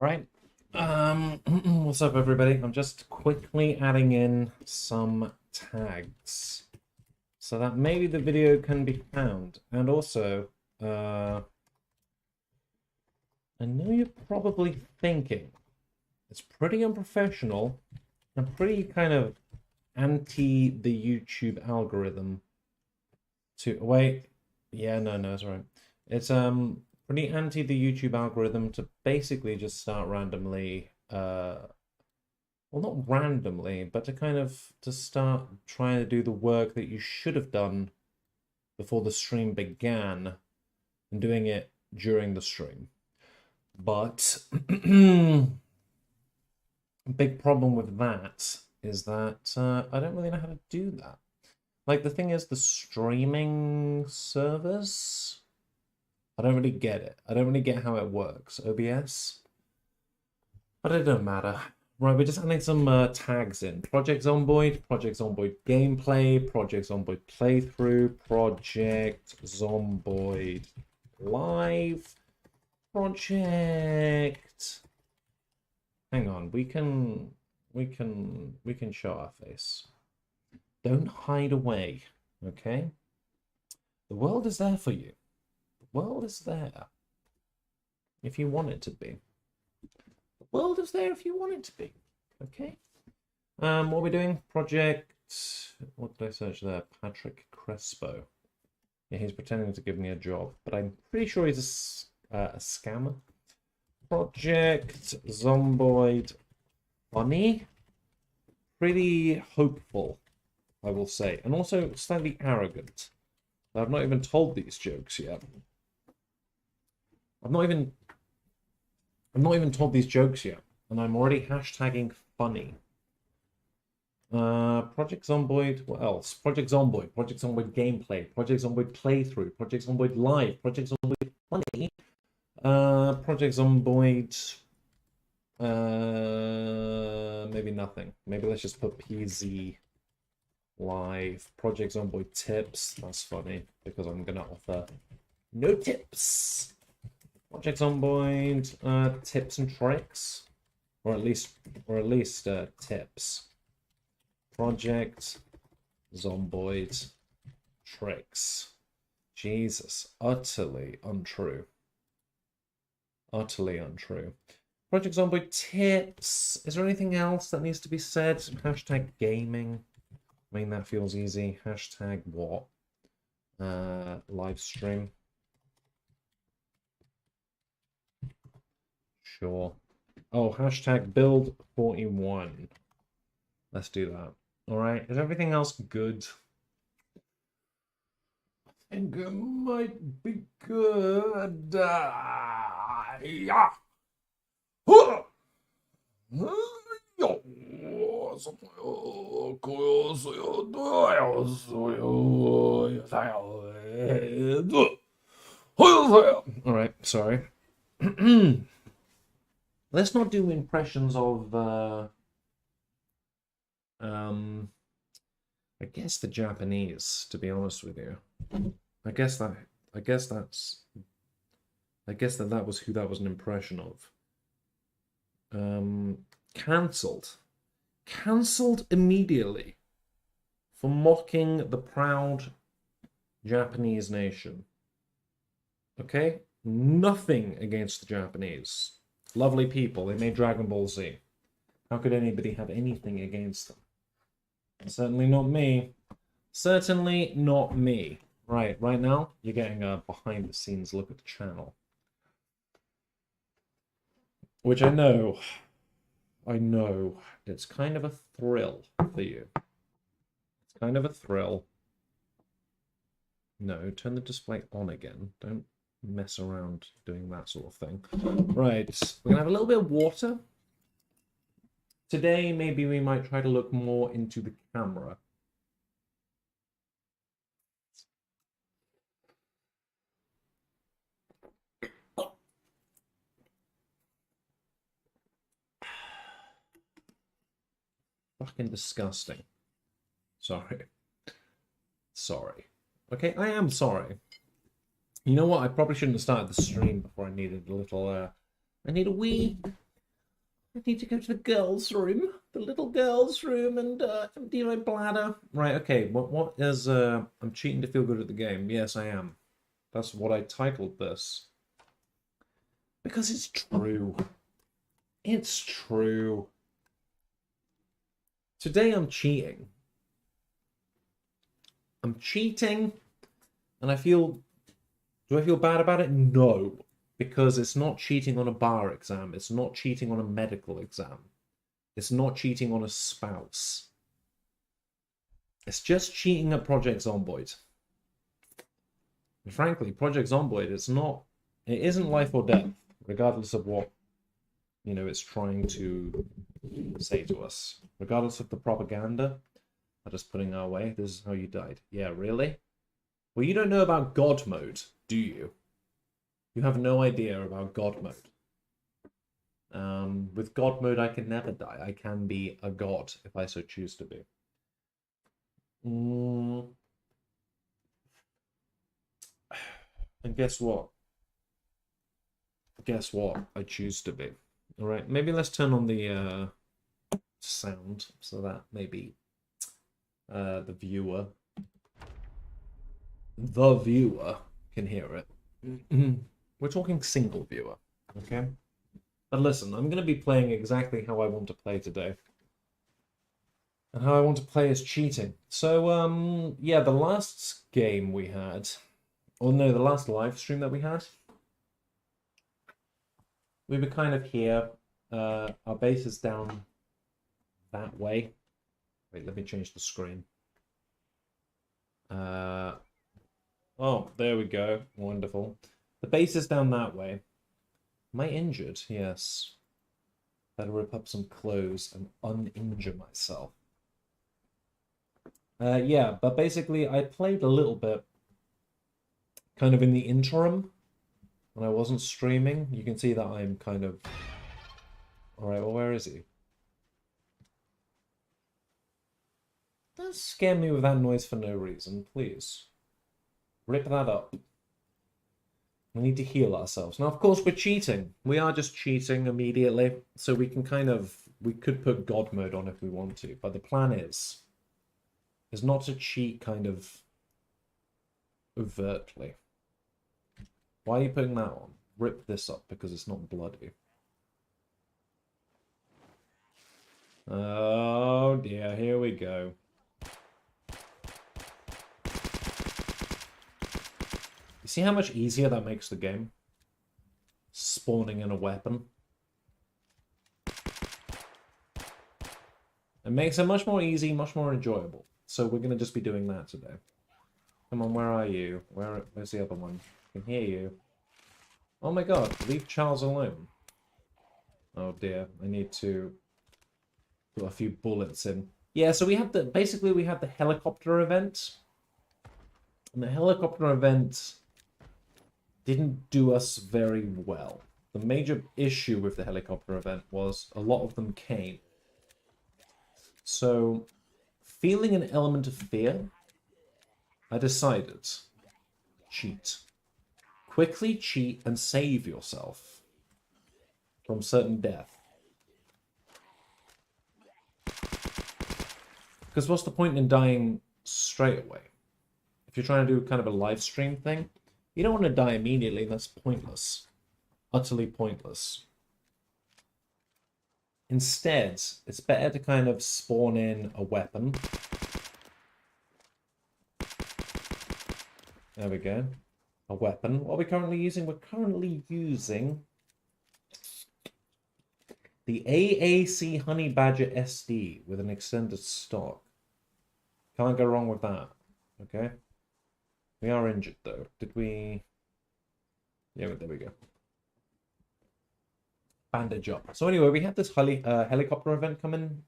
Right. What's up, everybody? I'm just quickly adding in some tags so that maybe the video can be found. And also, I know you're probably thinking it's pretty unprofessional and pretty kind of anti the YouTube algorithm to wait. Yeah, no, it's all right. It's pretty anti the YouTube algorithm to basically just start randomly well, not randomly, but to kind of to start trying to do the work that you should have done before the stream began and doing it during the stream. But a big problem with that is that I don't really know how to do that. Like, the thing is, the streaming servers, I don't really get it. I don't really get how it works. OBS? But it don't matter. Right, we're just adding some tags in. Project Zomboid, Project Zomboid gameplay, Project Zomboid playthrough, Project Zomboid live, Project. Hang on, we can show our face. Don't hide away, okay? The world is there for you. The world is there if you want it to be. The world is there if you want it to be. Okay. What are we doing? Project. What did I search there? Patrick Crespo. Yeah, he's pretending to give me a job, but I'm pretty sure he's a scammer. Project Zomboid. Funny. Pretty hopeful, I will say, and also slightly arrogant. I've not even told these jokes yet. I've not even told these jokes yet, and I'm already hashtagging funny. Project Zomboid, what else? Project Zomboid gameplay, Project Zomboid playthrough, Project Zomboid live, Project Zomboid funny, Project Zomboid, maybe nothing. Maybe let's just put PZ live, Project Zomboid tips. That's funny because I'm gonna offer no tips. Project Zomboid, tips and tricks, or at least tips. Project Zomboid tricks. Jesus, utterly untrue. Utterly untrue. Project Zomboid tips. Is there anything else that needs to be said? Hashtag gaming. I mean, that feels easy. Hashtag what? Live stream. Sure. Oh, hashtag build 41. Let's do that. All right. Is everything else good? I think it might be good. Yeah. All right. Sorry. Let's not do impressions of I guess the Japanese, to be honest with you. I guess that was who that was an impression of. Cancelled. Cancelled immediately for mocking the proud Japanese nation. Okay? Nothing against the Japanese. Lovely people. They made Dragon Ball Z. How could anybody have anything against them? Certainly not me. Certainly not me. Right now, you're getting a behind-the-scenes look at the channel. Which I know, it's kind of a thrill for you. It's kind of a thrill. No, turn the display on again. Don't mess around doing that sort of thing. Right, we're gonna have a little bit of water. Today, maybe we might try to look more into the camera. Fucking disgusting. Sorry. Sorry. Okay, I am sorry. You know what? I probably shouldn't have started the stream before I needed a little, I need a wee I need to go to the girls' room, the little girls' room, and empty my bladder. Right, okay, what is, I'm cheating to feel good at the game. Yes, I am. That's what I titled this. Because it's true. It's true. Today I'm cheating. I'm cheating, and I feel... Do I feel bad about it? No. Because it's not cheating on a bar exam. It's not cheating on a medical exam. It's not cheating on a spouse. It's just cheating at Project Zomboid. And frankly, Project Zomboid is not... It isn't life or death, regardless of what, you know, it's trying to say to us. Regardless of the propaganda that is putting our way. This is how you died. Yeah, really? Well, you don't know about God mode, do you? You have no idea about God mode. With God mode, I can never die. I can be a god if I so choose to be. And guess what? Guess what? I choose to be. All right, maybe let's turn on the sound so that maybe the viewer can hear it. We're talking single viewer, okay? But listen, I'm going to be playing exactly how I want to play today. And how I want to play is cheating. So, yeah, the last game we had, or no, the last live stream that we had, we were kind of here. Our base is down that way. Wait, let me change the screen. Oh, there we go. Wonderful. The base is down that way. Am I injured? Yes. Better rip up some clothes and uninjure myself. Yeah, but basically I played a little bit kind of in the interim when I wasn't streaming. You can see that I'm kind of... Alright, well, where is he? Don't scare me with that noise for no reason, please. Rip that up. We need to heal ourselves. Now, of course, we're cheating. We are just cheating immediately. So we can kind of... We could put God mode on if we want to. But the plan is not to cheat kind of overtly. Why are you putting that on? Rip this up because it's not bloody. Oh dear, here we go. You see how much easier that makes the game? Spawning in a weapon. It makes it much more easy, much more enjoyable. So we're going to just be doing that today. Come on, where are you? Where's the other one? I can hear you. Oh my god, leave Charles alone. Oh dear, I need to put a few bullets in. Yeah, so we have the... Basically, we have the helicopter event. And the helicopter event didn't do us very well. The major issue with the helicopter event was a lot of them came. So, feeling an element of fear, I decided, cheat. Quickly cheat and save yourself from certain death. Because what's the point in dying straight away? If you're trying to do kind of a live stream thing, you don't want to die immediately. That's pointless. Utterly pointless. Instead, it's better to kind of spawn in a weapon. There we go. A weapon. What are we currently using? We're currently using the AAC Honey Badger SD with an extended stock. Can't go wrong with that. Okay. We are injured though. Did we... Yeah, there we go. Bandage up. So anyway, we had this helicopter event come in.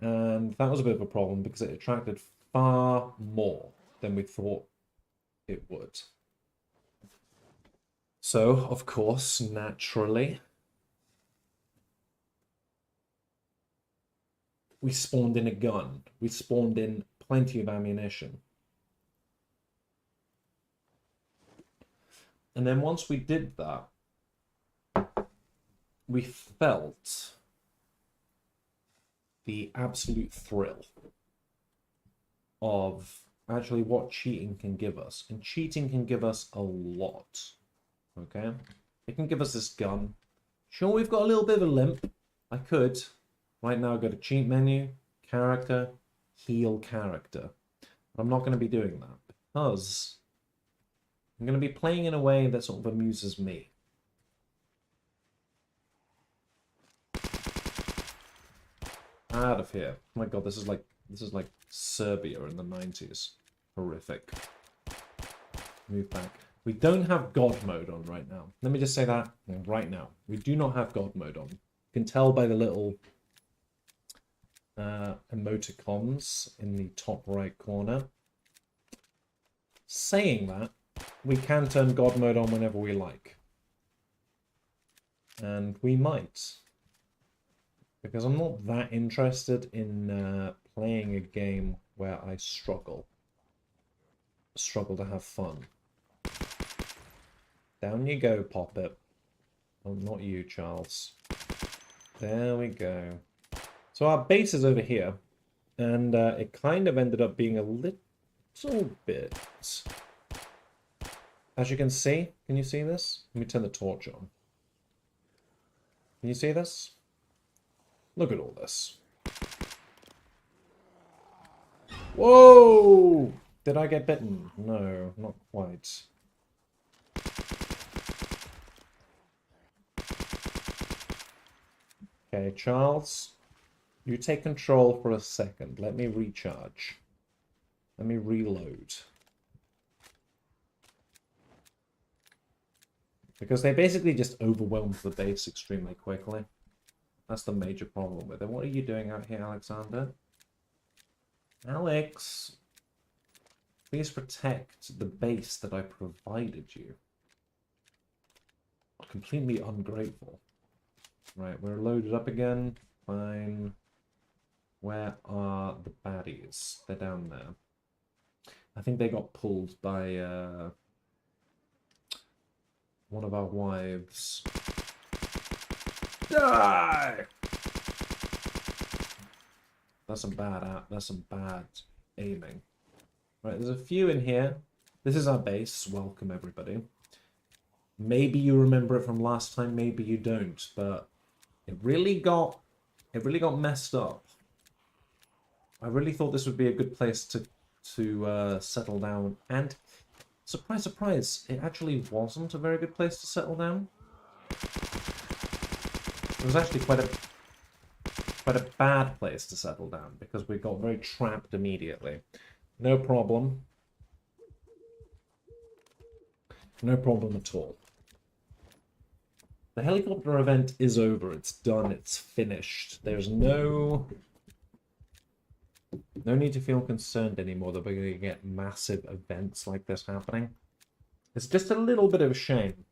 And that was a bit of a problem because it attracted far more than we thought it would. So, of course, naturally, we spawned in a gun. We spawned in plenty of ammunition. And then once we did that, we felt the absolute thrill of actually what cheating can give us. And cheating can give us a lot. Okay? It can give us this gun. Sure, we've got a little bit of a limp. I could. Right now, go to cheat menu, character, heal character. But I'm not going to be doing that because I'm going to be playing in a way that sort of amuses me. Out of here. Oh my god, this is like Serbia in the 90s. Horrific. Move back. We don't have God mode on right now. Let me just say that right now. We do not have God mode on. You can tell by the little emoticons in the top right corner. Saying that, we can turn God mode on whenever we like. And we might. Because I'm not that interested in playing a game where I struggle. Struggle to have fun. Down you go, Poppet. Oh, not you, Charles. There we go. So our base is over here. And it kind of ended up being a little bit... As you can see, can you see this? Let me turn the torch on. Can you see this? Look at all this. Whoa! Did I get bitten? No, not quite. Okay, Charles, you take control for a second. Let me recharge. Let me reload. Because they basically just overwhelmed the base extremely quickly. That's the major problem with it. What are you doing out here, Alexander? Alex, please protect the base that I provided you. Completely ungrateful. Right, we're loaded up again. Fine. Where are the baddies? They're down there. I think they got pulled by one of our wives. Die! That's some bad aiming. Right, there's a few in here. This is our base. Welcome, everybody. Maybe you remember it from last time, maybe you don't, but it really got messed up. I really thought this would be a good place to settle down, and surprise, surprise, it actually wasn't a very good place to settle down. It was actually quite a bad place to settle down because we got very trapped immediately. No problem. No problem at all. The helicopter event is over. It's done. It's finished. There's no need to feel concerned anymore that we're going to get massive events like this happening. It's just a little bit of a shame.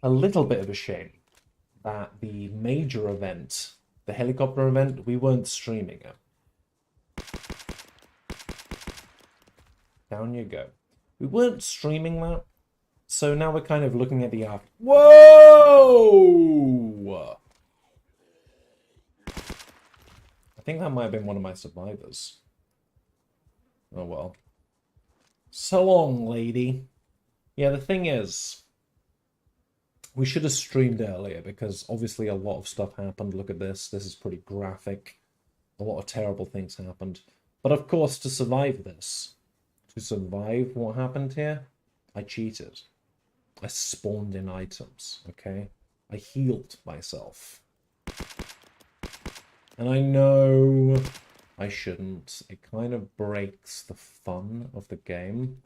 A little bit of a shame that the major event, the helicopter event, we weren't streaming it. Down you go. We weren't streaming that, so now we're kind of looking at the after. Whoa! I think that might have been one of my survivors. Oh well. So long, lady. Yeah, the thing is, we should have streamed earlier because obviously a lot of stuff happened. Look at this. This is pretty graphic. A lot of terrible things happened. But of course, to survive this, to survive what happened here, I cheated. I spawned in items, okay? I healed myself. And I know I shouldn't. It kind of breaks the fun of the game.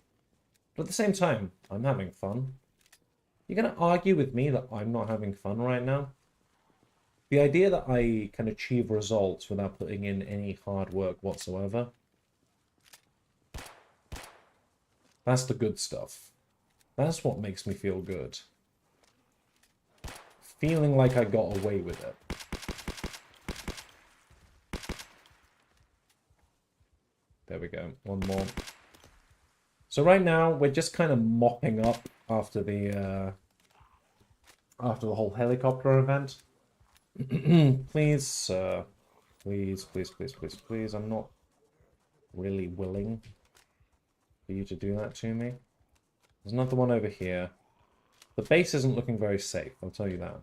But at the same time, I'm having fun. You're going to argue with me that I'm not having fun right now? The idea that I can achieve results without putting in any hard work whatsoever, that's the good stuff. That's what makes me feel good. Feeling like I got away with it. There we go. One more. So right now, we're just kind of mopping up after the whole helicopter event. Please, sir. Please, please, please, please, please. I'm not really willing for you to do that to me. There's another one over here. The base isn't looking very safe, I'll tell you that.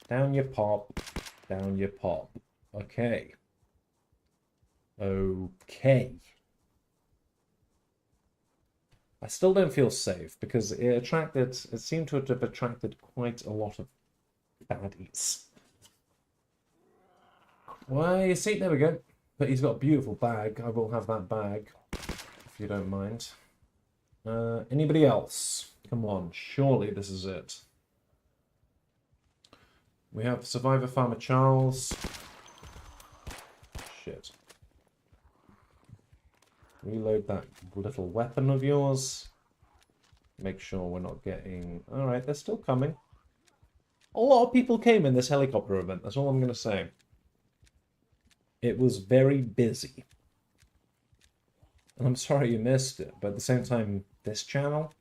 Down you pop. Down you pop. Okay. Okay. I still don't feel safe because it seemed to have attracted quite a lot of baddies. Well, you see, there we go. But he's got a beautiful bag. I will have that bag, if you don't mind. Anybody else? Come on, surely this is it. We have Survivor Farmer Charles. Shit. Reload that little weapon of yours. Make sure we're not getting... Alright, they're still coming. A lot of people came in this helicopter event, that's all I'm going to say. It was very busy. And I'm sorry you missed it, but at the same time, this channel,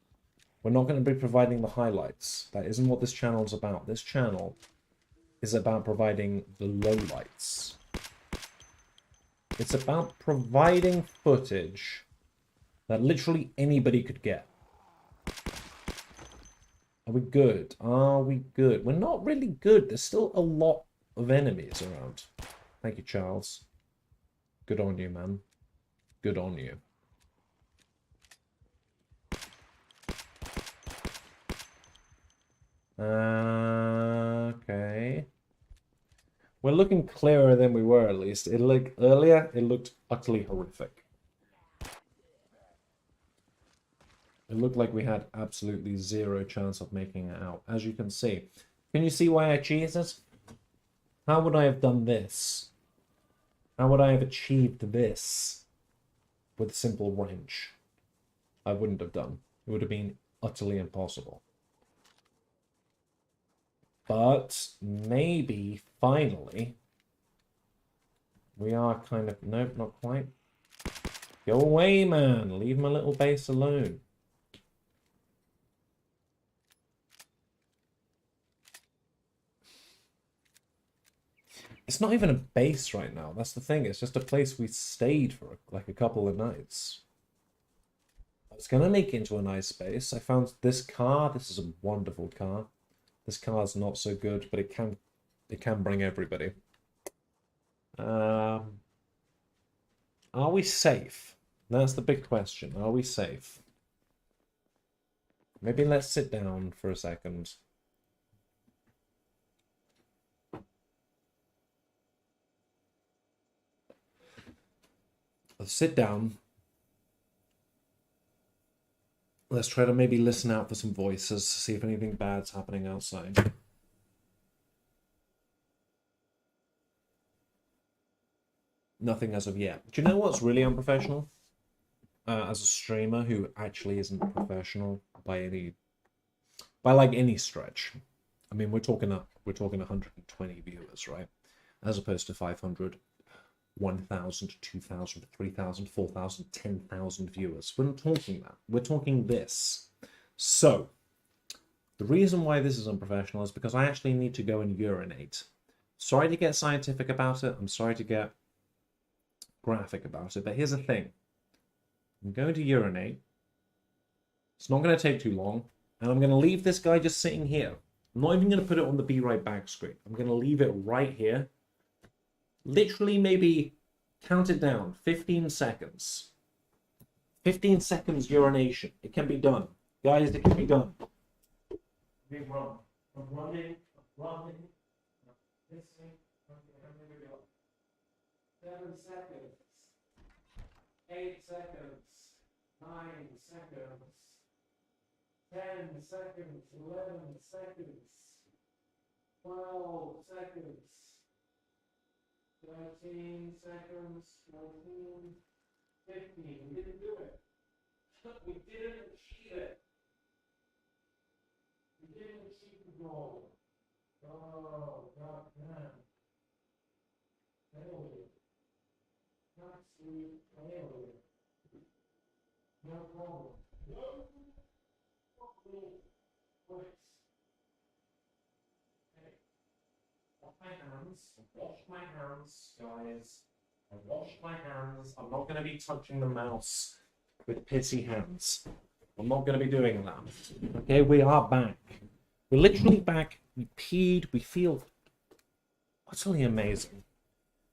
we're not going to be providing the highlights. That isn't what this channel is about. This channel is about providing the lowlights. It's about providing footage that literally anybody could get. Are we good? Are we good? We're not really good. There's still a lot of enemies around. Thank you, Charles. Good on you, man. Good on you. Okay. We're looking clearer than we were, at least. Earlier, it looked utterly horrific. It looked like we had absolutely zero chance of making it out, as you can see. Can you see why I cheesed it? How would I have done this? How would I have achieved this with a simple wrench? I wouldn't have done. It would have been utterly impossible. But maybe, finally, we are kind of... Nope, not quite. Go away, man. Leave my little base alone. It's not even a base right now. That's the thing. It's just a place we stayed for like a couple of nights. I was going to make it into a nice base. I found this car. This is a wonderful car. This car is not so good, but it can bring everybody. Are we safe? That's the big question. Are we safe? Maybe let's sit down for a second. Let's sit down. Let's try to maybe listen out for some voices, see if anything bad's happening outside. Nothing as of yet. Do you know what's really unprofessional? As a streamer who actually isn't professional by any stretch. I mean, we're talking 120 viewers, right? As opposed to 500, 1,000, 2,000, 3,000, 4,000, 10,000 viewers. We're not talking that. We're talking this. So, the reason why this is unprofessional is because I actually need to go and urinate. Sorry to get scientific about it. I'm sorry to get graphic about it. But here's the thing. I'm going to urinate. It's not going to take too long. And I'm going to leave this guy just sitting here. I'm not even going to put it on the Be Right Back screen. I'm going to leave it right here. Literally, maybe count it down. 15 seconds. 15 seconds urination. It can be done. Guys, it can be done. I'm running. I'm listening. Okay, here we go. 7 seconds. 8 seconds. 9 seconds. 10 seconds. 11 seconds. 12 seconds. 13 seconds, 14, 15. We didn't do it. We didn't achieve it. We didn't achieve the goal. Oh, God damn. Failure. Absolute failure. No problem. No. my hands. I've washed my hands, guys. I've washed my hands. I'm not going to be touching the mouse with pissy hands. I'm not going to be doing that. Okay, we are back. We're literally back. We peed. We feel utterly amazing.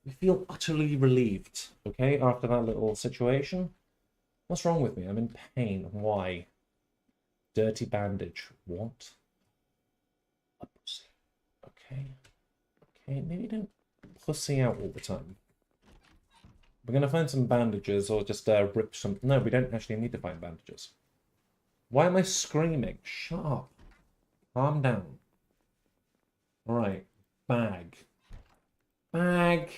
We feel utterly relieved, okay, after that little situation. What's wrong with me? I'm in pain. Why? Dirty bandage. What? A pussy. Okay. Okay, maybe don't pussy out all the time. We're going to find some bandages or just rip some... No, we don't actually need to find bandages. Why am I screaming? Shut up. Calm down. Alright. Bag. Bag.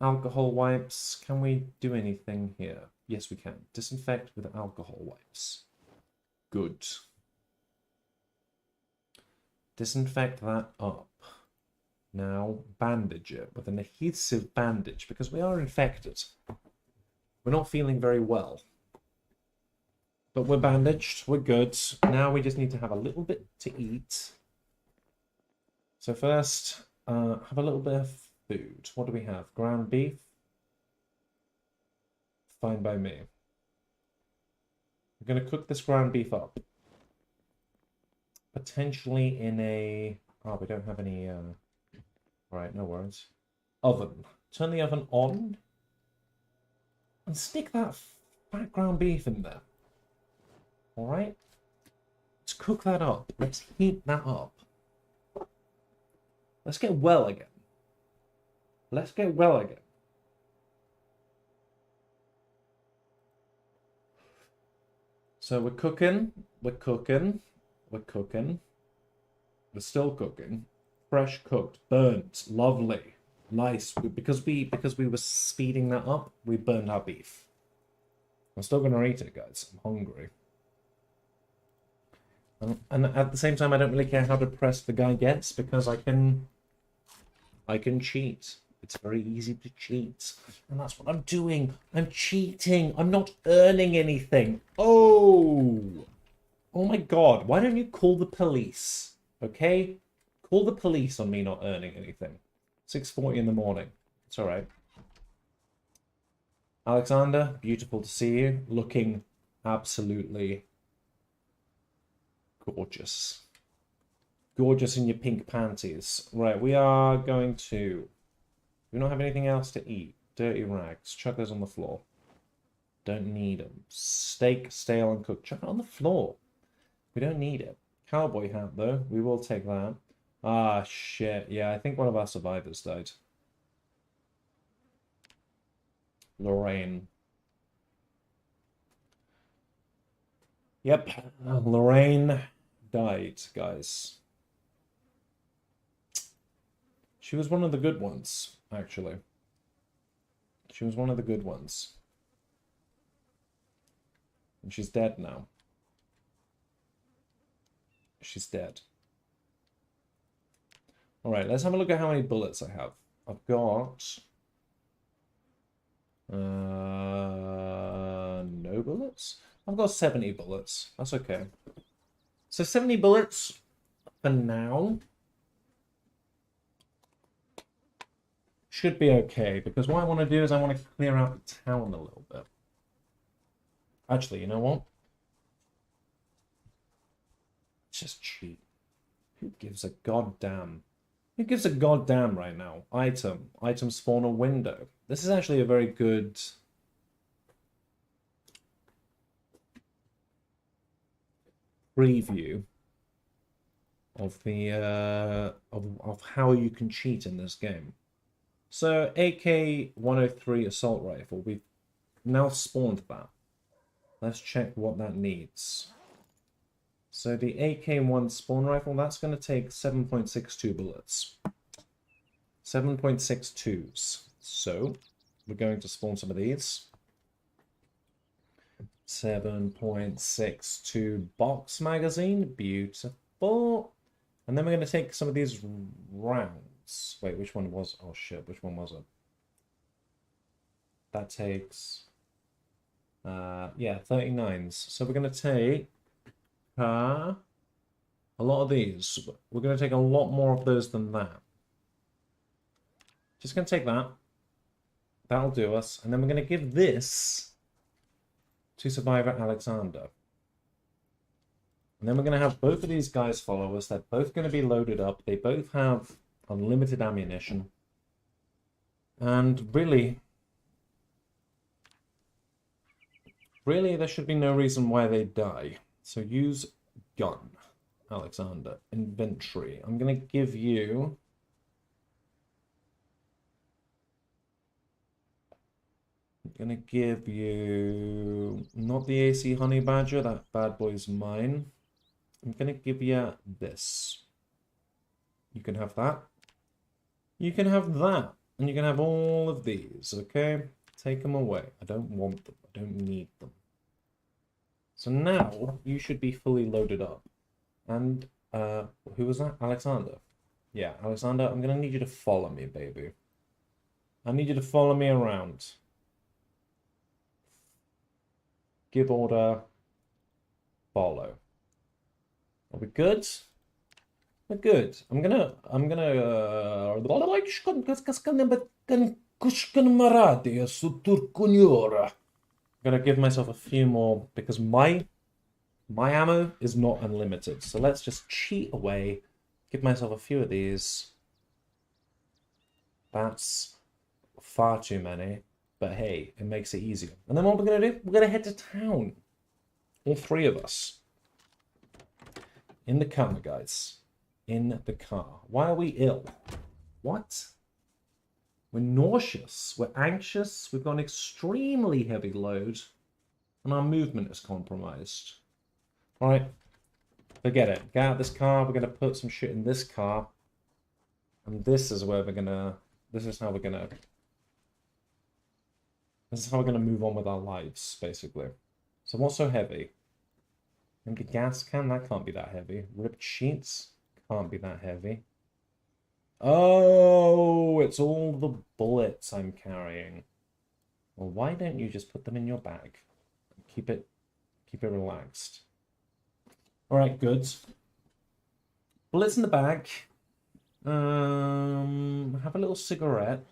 Alcohol wipes. Can we do anything here? Yes, we can. Disinfect with alcohol wipes. Good. Disinfect that up. Now, bandage it with an adhesive bandage because we are infected. We're not feeling very well. But we're bandaged. We're good. Now we just need to have a little bit to eat. So first, have a little bit of food. What do we have? Ground beef? Fine by me. We're going to cook this ground beef up. Potentially in a... Oh, we don't have any... Alright, no worries. Oven. Turn the oven on. And stick that fat ground beef in there. Alright? Let's cook that up. Let's heat that up. Let's get well again. Let's get well again. So we're cooking. We're cooking. We're cooking. We're still cooking. Fresh cooked, burnt, lovely, nice. Because we were speeding that up, we burned our beef. I'm still gonna eat it, guys. I'm hungry. And at the same time, I don't really care how depressed the guy gets because I can cheat. It's very easy to cheat, and that's what I'm doing. I'm cheating. I'm not earning anything. Oh my God! Why don't you call the police? Okay. Call the police on me not earning anything. 6:40 in the morning. It's all right. Alexander, beautiful to see you. Looking absolutely gorgeous. Gorgeous in your pink panties. Right, we are going to... We don't have anything else to eat. Dirty rags. Chuck those on the floor. Don't need them. Steak, stale, and cooked. Chuck it on the floor. We don't need it. Cowboy hat, though. We will take that. Ah, shit. Yeah, I think one of our survivors died. Lorraine. Yep, Lorraine died, guys. She was one of the good ones, actually. She was one of the good ones. And she's dead now. She's dead. Alright, let's have a look at how many bullets I have. I've got... no bullets? I've got 70 bullets. That's okay. So 70 bullets for now. Should be okay, because what I want to do is I want to clear out the town a little bit. Actually, you know what? Just cheat. Who gives a goddamn? Who gives a goddamn right now? Item. Item spawner window. This is actually a very good... preview of the of how you can cheat in this game. So AK-103 assault rifle, we've now spawned that. Let's check what that needs. So the AK-1 spawn rifle, that's going to take 7.62 bullets. 7.62s. So we're going to spawn some of these. 7.62 box magazine. Beautiful. And then we're going to take some of these rounds. Wait, which one was... Oh, shit. Which one was it? That takes... yeah, 39s. So we're going to take... a lot of these. We're going to take a lot more of those than that. Just going to take that. That'll do us. And then we're going to give this to Survivor Alexander. And then we're going to have both of these guys follow us. They're both going to be loaded up. They both have unlimited ammunition. And really, there should be no reason why they die. So use gun, Alexander. Inventory. I'm going to give you... I'm going to give you... Not the AC Honey Badger. That bad boy's mine. I'm going to give you this. You can have that. You can have that. And you can have all of these, okay? Take them away. I don't want them. I don't need them. So now, you should be fully loaded up. And, who was that? Alexander. Yeah, Alexander, I'm going to need you to follow me, baby. I need you to follow me around. Give order. Follow. Are we good? We're good. I'm gonna give myself a few more because my ammo is not unlimited. So let's just cheat away. Give myself a few of these. That's far too many. But hey, it makes it easier. And then what we're gonna do? We're gonna head to town. All three of us. In the car, guys. In the car. Why are we ill? What? We're nauseous. We're anxious. We've got an extremely heavy load. And our movement is compromised. Alright. Forget it. Get out of this car. We're going to put some shit in this car. And this is where we're going to... This is how we're going to move on with our lives, basically. So what's so heavy? Maybe gas can? That can't be that heavy. Ripped sheets? Can't be that heavy. Oh, it's all the bullets I'm carrying. Well, why don't you just put them in your bag? Keep it relaxed. Alright, good. Bullets in the bag. Have a little cigarette.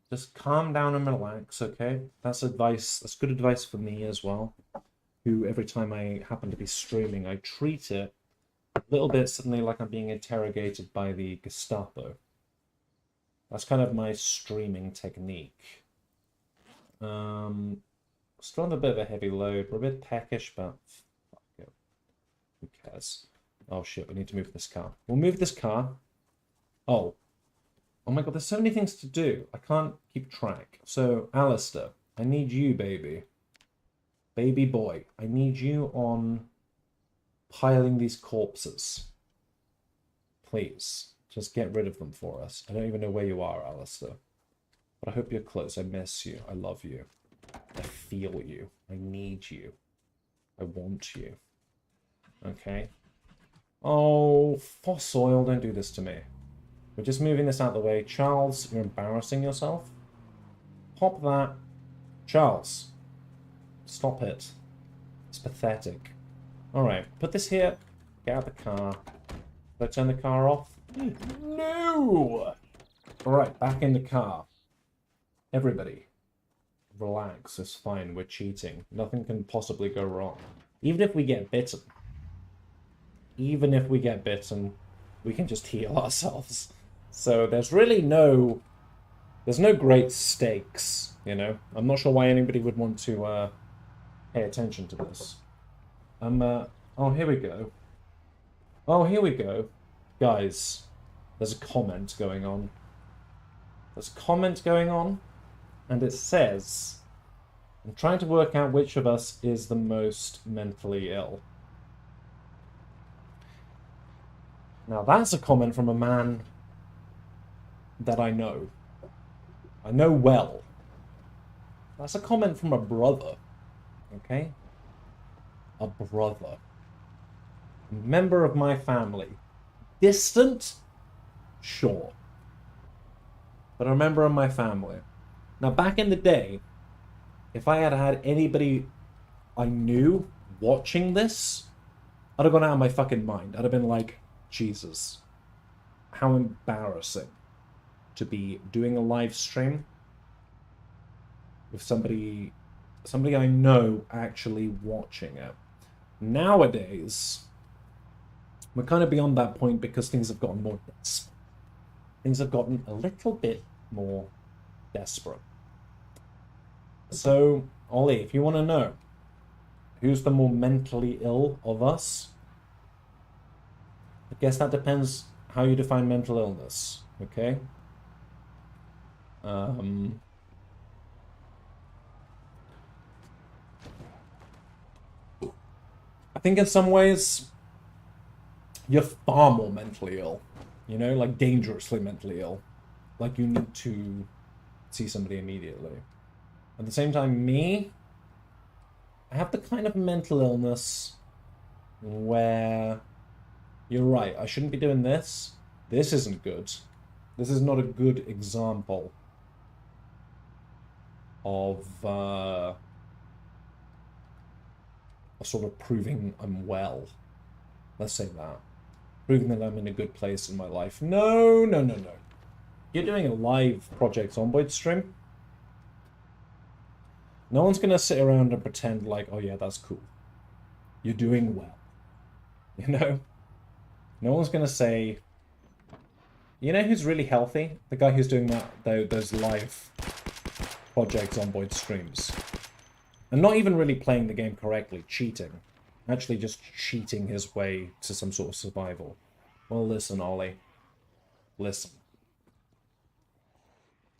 Just calm down and relax, okay? That's advice. That's good advice for me as well. Who, every time I happen to be streaming, I treat it a little bit suddenly like I'm being interrogated by the Gestapo. That's kind of my streaming technique. Still on a bit of a heavy load. We're a bit peckish, but fuck it. Who cares? Oh shit, we need to move this car. We'll move this car. Oh. Oh my god, there's so many things to do. I can't keep track. So, Alistair, I need you, baby. Baby boy, I need you on piling these corpses. Please, just get rid of them for us. I don't even know where you are, Alistair. But I hope you're close. I miss you. I love you. I feel you. I need you. I want you. Okay? Oh, fossil, don't do this to me. We're just moving this out of the way. Charles, you're embarrassing yourself. Pop that. Charles. Stop it. It's pathetic. Alright, put this here. Get out of the car. Did I turn the car off? No! Alright, back in the car. Everybody. Relax, it's fine. We're cheating. Nothing can possibly go wrong. Even if we get bitten. Even if we get bitten, we can just heal ourselves. So there's really no... There's no great stakes, you know? I'm not sure why anybody would want to pay attention to this. Oh, here we go. Oh, here we go. Guys, there's a comment going on. There's a comment going on, and it says, I'm trying to work out which of us is the most mentally ill. Now, that's a comment from a man that I know. I know well. That's a comment from a brother. Okay? A brother. A member of my family. Distant? Sure. But a member of my family. Now, back in the day, if I had had anybody I knew watching this, I'd have gone out of my fucking mind. I'd have been like, Jesus, how embarrassing to be doing a live stream with somebody I know actually watching it. Nowadays, we're kind of beyond that point because things have gotten more desperate. Things have gotten a little bit more desperate. So, Ollie, if you want to know who's the more mentally ill of us, I guess that depends how you define mental illness, okay? I think in some ways, you're far more mentally ill. You know, like dangerously mentally ill. Like you need to see somebody immediately. At the same time, me, I have the kind of mental illness where you're right, I shouldn't be doing this. This isn't good. This is not a good example of sort of proving I'm well. Let's say that. Proving that I'm in a good place in my life. No. You're doing a live Project Zomboid stream. No one's gonna sit around and pretend like, oh yeah, that's cool. You're doing well. You know? No one's gonna say, you know who's really healthy? The guy who's doing those live Project Zomboid streams. And not even really playing the game correctly, cheating. Actually just cheating his way to some sort of survival. Well, listen, Ollie. Listen.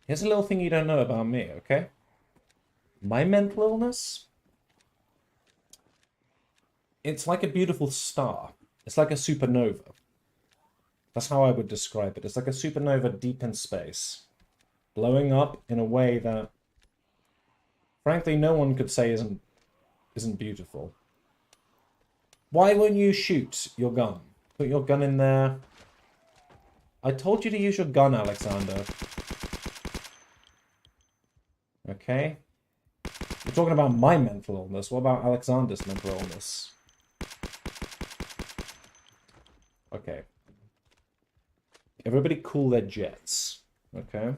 Here's a little thing you don't know about me, okay? My mental illness, it's like a beautiful star. It's like a supernova. That's how I would describe it. It's like a supernova deep in space, blowing up in a way that, frankly, no one could say isn't beautiful. Why won't you shoot your gun? Put your gun in there. I told you to use your gun, Alexander. Okay? We're talking about my mental illness. What about Alexander's mental illness? Okay. Everybody cool their jets. Okay?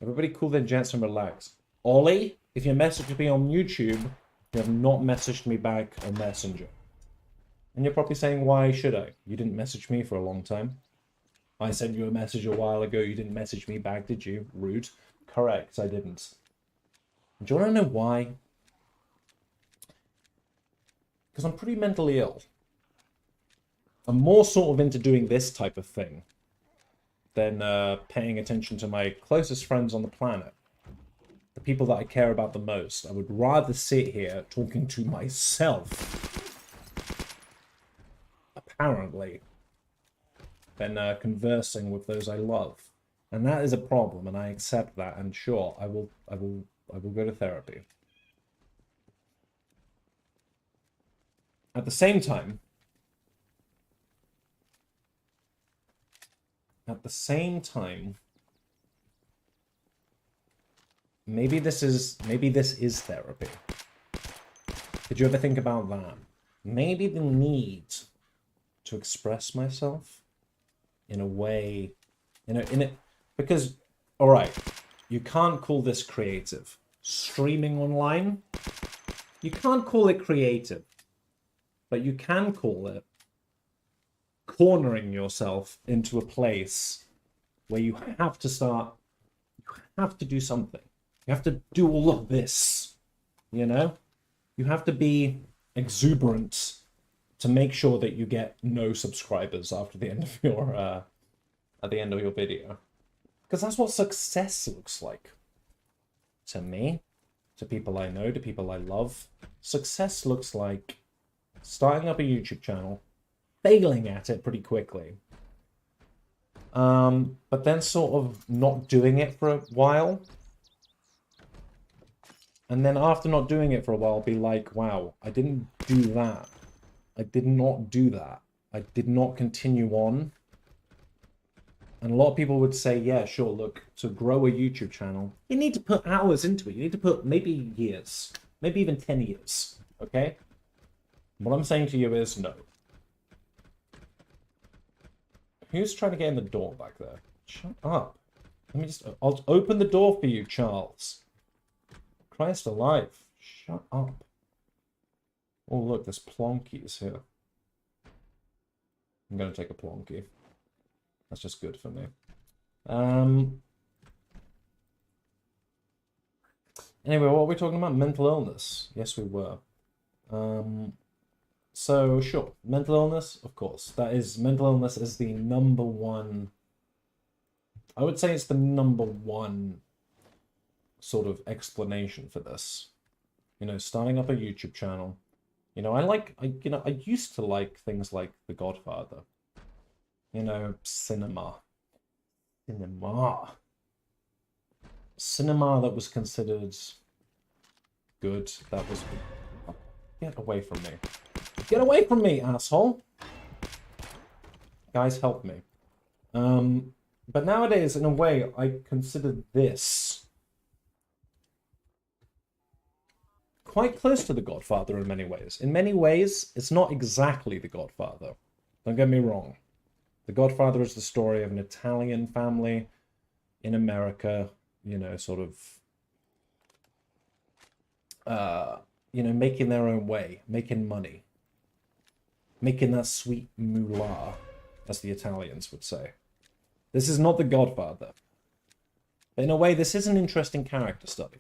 Everybody cool their jets and relax. Ollie, if you message me on YouTube, you have not messaged me back on Messenger. And you're probably saying, why should I? You didn't message me for a long time. I sent you a message a while ago. You didn't message me back, did you? Rude. Correct, I didn't. Do you want to know why? Because I'm pretty mentally ill. I'm more sort of into doing this type of thing than paying attention to my closest friends on the planet. The people that I care about the most. I would rather sit here talking to myself, apparently, than conversing with those I love. And that is a problem, and I accept that, and sure, I will go to therapy. At the same time, maybe this is therapy. Did you ever think about that? Maybe the need to express myself in a way, because, all right, you can't call this creative. Streaming online, you can't call it creative, but you can call it cornering yourself into a place where you have to do something. You have to do all of this, you know? You have to be exuberant to make sure that you get no subscribers after the end of your video. Because that's what success looks like. To me, to people I know, to people I love, success looks like starting up a YouTube channel, failing at it pretty quickly, but then sort of not doing it for a while, and then after not doing it for a while, be like, wow, I didn't do that. I did not do that. I did not continue on. And a lot of people would say, yeah, sure, look, to grow a YouTube channel, you need to put hours into it. You need to put maybe years, maybe even 10 years, okay? What I'm saying to you is no. Who's trying to get in the door back there? Shut up. Let me just... I'll open the door for you, Charles. Christ alive. Shut up. Oh, look, there's plonkies here. I'm going to take a plonky. That's just good for me. Anyway, what were we talking about? Mental illness. Yes, we were. So, sure. Mental illness, of course. Mental illness is the number one... I would say it's the number one sort of explanation for this. You know, starting up a YouTube channel. You know, I used to like things like The Godfather. You know, cinema that was considered good. That was... Get away from me. Get away from me, asshole! Guys, help me. But nowadays, in a way, I consider this quite close to The Godfather in many ways. In many ways, it's not exactly The Godfather. Don't get me wrong. The Godfather is the story of an Italian family in America, you know, sort of, you know, making their own way, making money, making that sweet moolah, as the Italians would say. This is not The Godfather. But in a way, this is an interesting character study.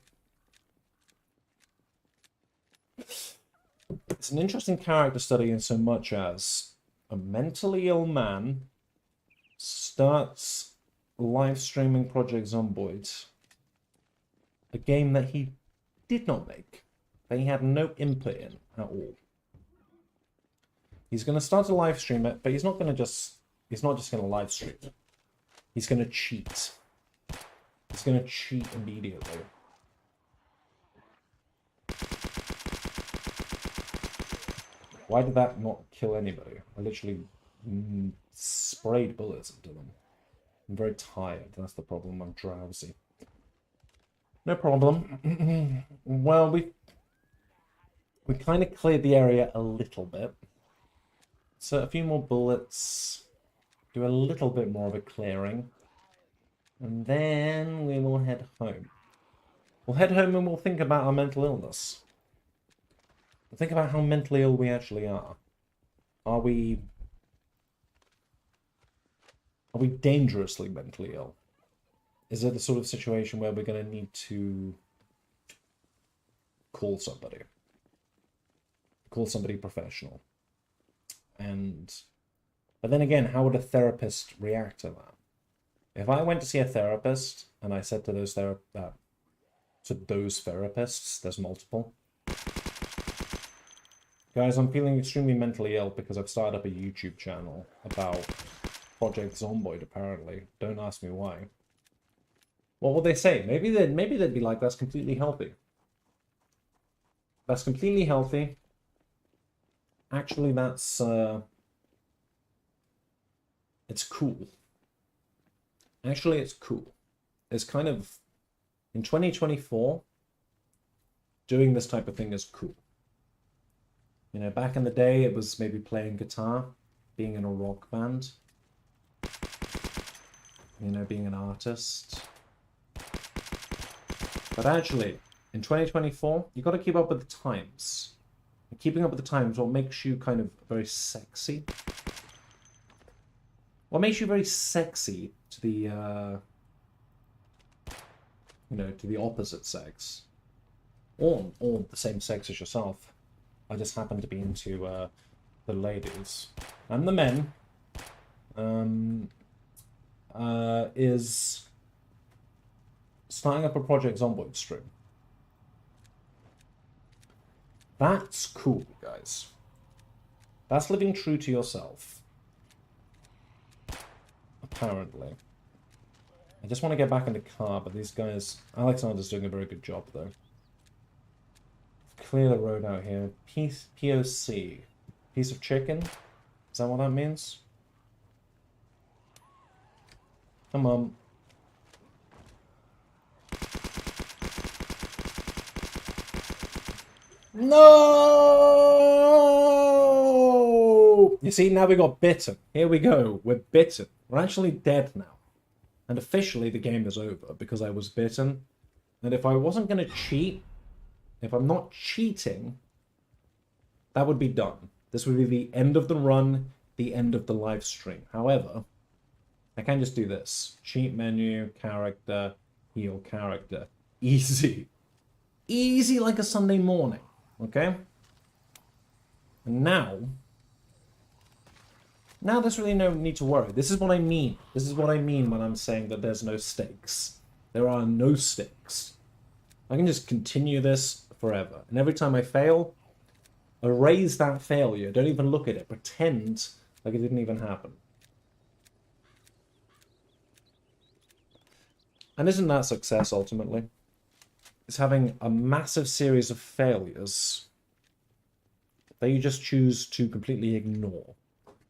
It's an interesting character study in so much as a mentally ill man starts live streaming Project Zomboid, a game that he did not make, that he had no input in at all. He's going to start to live stream it, but he's not just going to live stream it. He's going to cheat. He's going to cheat immediately. Why did that not kill anybody? I literally sprayed bullets into them. I'm very tired. That's the problem. I'm drowsy. No problem. Well, we kind of cleared the area a little bit. So a few more bullets. Do a little bit more of a clearing. And then we will head home. We'll head home and we'll think about our mental illness. We'll think about how mentally ill we actually are. Are we dangerously mentally ill? Is it the sort of situation where we're going to need to call somebody? Call somebody professional? But then again, how would a therapist react to that? If I went to see a therapist and I said to those therapists, there's multiple, guys, I'm feeling extremely mentally ill because I've started up a YouTube channel about Project Zomboid, apparently. Don't ask me why. What would they say? Maybe they'd be like, that's completely healthy. That's completely healthy. Actually, that's it's cool. Actually, it's cool. It's kind of, in 2024, doing this type of thing is cool. You know, back in the day, it was maybe playing guitar, being in a rock band, you know, being an artist. But actually, in 2024, you've got to keep up with the times. And keeping up with the times, what makes you kind of very sexy? What makes you very sexy to the, you know, to the opposite sex? Or the same sex as yourself. I just happen to be into the ladies. And the men is starting up a Project Zomboid stream. That's cool, guys. That's living true to yourself. Apparently. I just want to get back in the car, but these guys... Alexander's doing a very good job, though. Clear the road out here. POC. Piece of chicken? Is that what that means? Come on. No! You see, now we got bitten. Here we go. We're bitten. We're actually dead now. And officially the game is over because I was bitten. And if I wasn't going to cheat, if I'm not cheating, that would be done. This would be the end of the run, the end of the live stream. However, I can just do this. Cheat menu, character, heal character. Easy. Easy like a Sunday morning. Okay? And now there's really no need to worry. This is what I mean. This is what I mean when I'm saying that there's no stakes. There are no stakes. I can just continue this forever. And every time I fail, erase that failure. Don't even look at it. Pretend like it didn't even happen. And isn't that success, ultimately? It's having a massive series of failures that you just choose to completely ignore.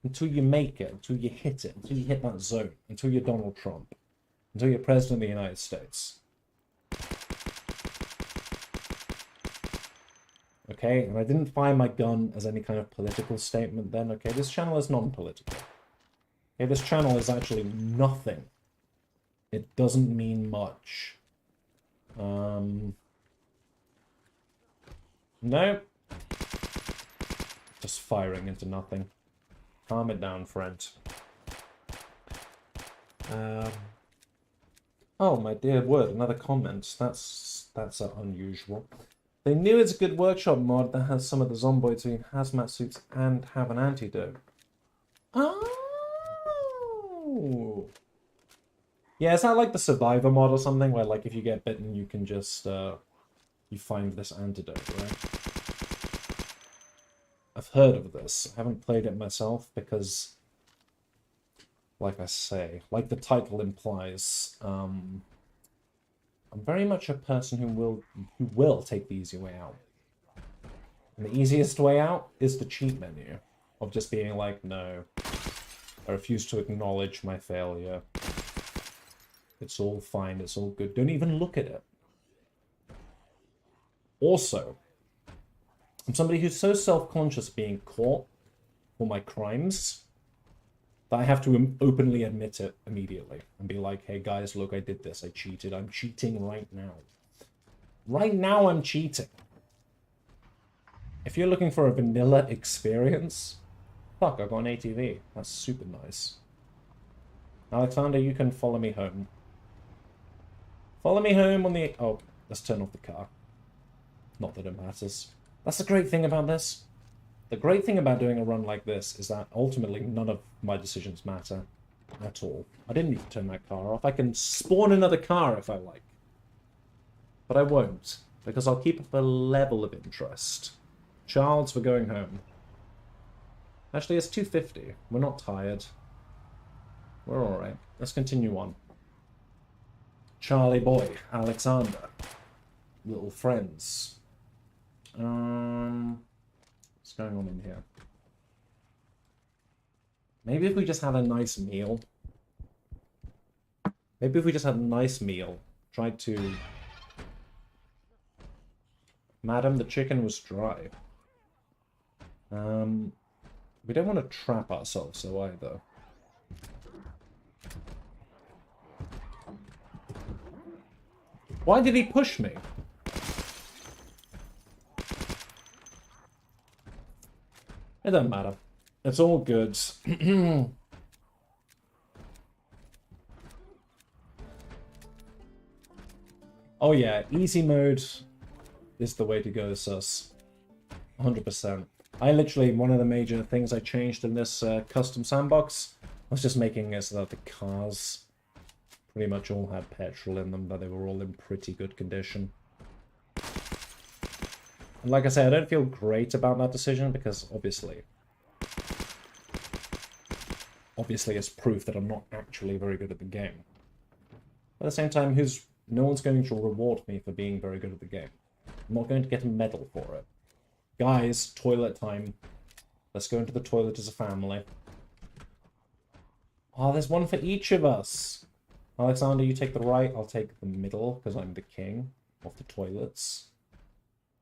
Until you make it, until you hit it, until you hit that zone, until you're Donald Trump, until you're President of the United States. Okay, and I didn't fire my gun as any kind of political statement then, okay? This channel is non-political. Okay, this channel is actually nothing. It doesn't mean much. No. Just firing into nothing. Calm it down, friend. Oh, my dear word, another comment. That's unusual. They knew it's a good workshop mod that has some of the zomboids in hazmat suits and have an antidote. Oh! Yeah, is that like the Survivor mod or something, where like if you get bitten you can just, you find this antidote, right? I've heard of this. I haven't played it myself because, like I say, like the title implies, I'm very much a person who will take the easy way out. And the easiest way out is the cheat menu of just being like, no, I refuse to acknowledge my failure. It's all fine, it's all good. Don't even look at it. Also, I'm somebody who's so self-conscious being caught for my crimes that I have to openly admit it immediately and be like, hey guys, look, I did this, I cheated, I'm cheating right now. Right now I'm cheating. If you're looking for a vanilla experience, fuck, I've got an ATV. That's super nice. Alexander, you can follow me home. Follow me home on the... Oh, let's turn off the car. Not that it matters. That's the great thing about this. The great thing about doing a run like this is that ultimately none of my decisions matter at all. I didn't need to turn that car off. I can spawn another car if I like. But I won't, because I'll keep up a level of interest. Charles, we're going home. Actually, it's 2:50. We're not tired. We're alright. Let's continue on. Charlie boy, Alexander. Little friends. What's going on in here? Maybe if we just had a nice meal. Maybe if we just had a nice meal. Tried to... Madam, the chicken was dry. We don't want to trap ourselves, so either. Why did he push me? It doesn't matter. It's all good. Oh yeah, easy mode is the way to go, sus. 100%. I literally, one of the major things I changed in this custom sandbox was just making it so that the cars pretty much all had petrol in them, that they were all in pretty good condition. And like I say, I don't feel great about that decision because obviously it's proof that I'm not actually very good at the game. At the same time, no one's going to reward me for being very good at the game. I'm not going to get a medal for it. Guys, toilet time. Let's go into the toilet as a family. Oh, there's one for each of us. Alexander, you take the right, I'll take the middle, because I'm the king of the toilets.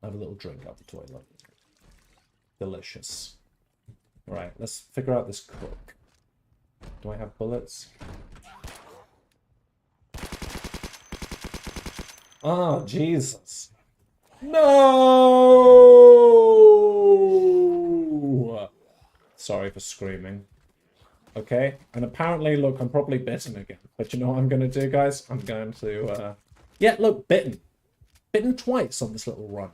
Have a little drink out the toilet. Delicious. Right, let's figure out this cook. Do I have bullets? Oh, Jesus. No! Sorry for screaming. Okay, and apparently, look, I'm probably bitten again. But you know what I'm going to do, guys? I'm going to... Yeah, look, bitten. Bitten twice on this little run.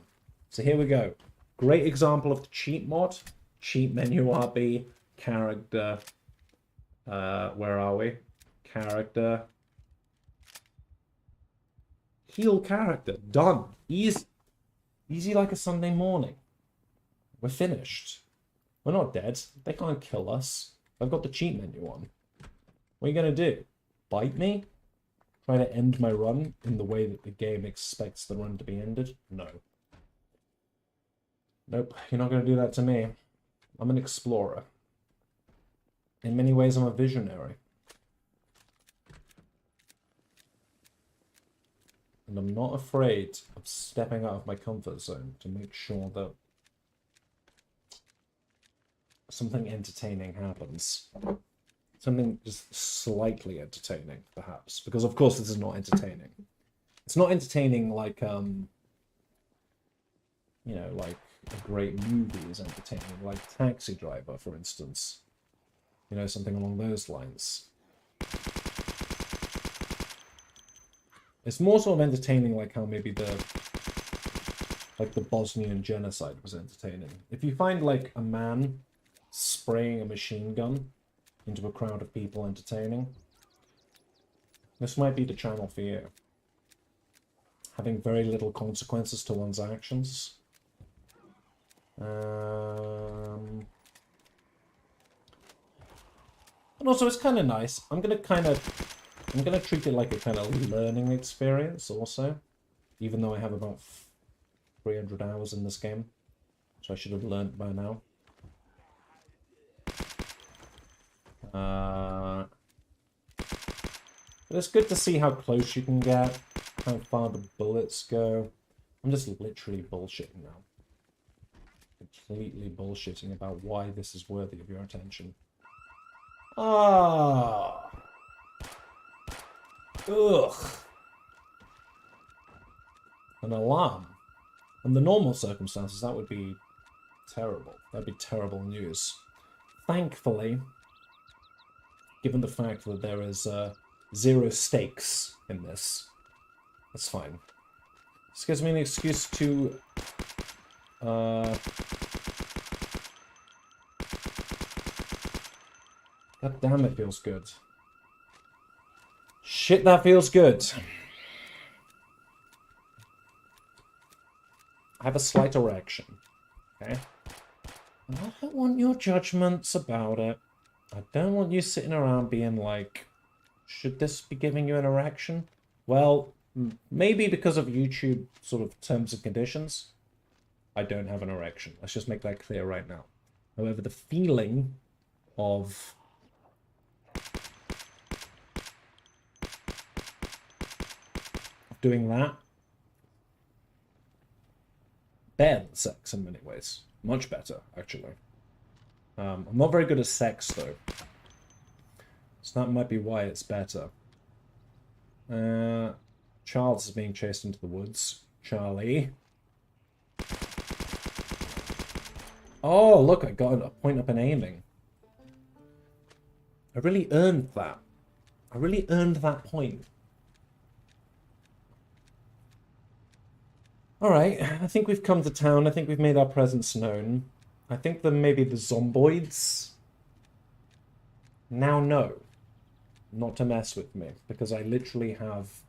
So here we go. Great example of the cheat mod. Cheat menu RB, character... where are we? Character... Heal character. Done. Easy. Easy like a Sunday morning. We're finished. We're not dead. They can't kill us. I've got the cheat menu on. What are you going to do? Bite me? Try to end my run in the way that the game expects the run to be ended? No. Nope, you're not going to do that to me. I'm an explorer. In many ways, I'm a visionary. And I'm not afraid of stepping out of my comfort zone to make sure that something entertaining happens. Something just slightly entertaining, perhaps. Because, of course, this is not entertaining. It's not entertaining like, you know, like a great movie is entertaining. Like Taxi Driver, for instance. You know, something along those lines. It's more sort of entertaining like how maybe the Bosnian genocide was entertaining. If you find, like, a man spraying a machine gun into a crowd of people entertaining, this might be the channel for you. Having very little consequences to one's actions. And also, it's kind of nice. I'm gonna treat it like a kind of learning experience also, even though I have about 300 hours in this game, so I should have learned by now. But it's good to see how close you can get, how far the bullets go. I'm just literally bullshitting now. Completely bullshitting about why this is worthy of your attention. Ah. Ugh. An alarm. Under normal circumstances, that would be terrible. That'd be terrible news. Thankfully, given the fact that there is 0 stakes in this, that's fine. This gives me an excuse to... God damn, it feels good. Shit, that feels good. I have a slight erection. Okay? And I don't want your judgments about it. I don't want you sitting around being like, should this be giving you an erection? Well, maybe because of YouTube sort of terms and conditions, I don't have an erection. Let's just make that clear right now. However, the feeling of doing that, better than sex in many ways. Much better, actually. I'm not very good at sex, though. So that might be why it's better. Charles is being chased into the woods. Charlie. Oh, look, I got a point up in aiming. I really earned that. I really earned that point. Alright, I think we've come to town. I think we've made our presence known. I think that maybe the zomboids now know not to mess with me, because I literally have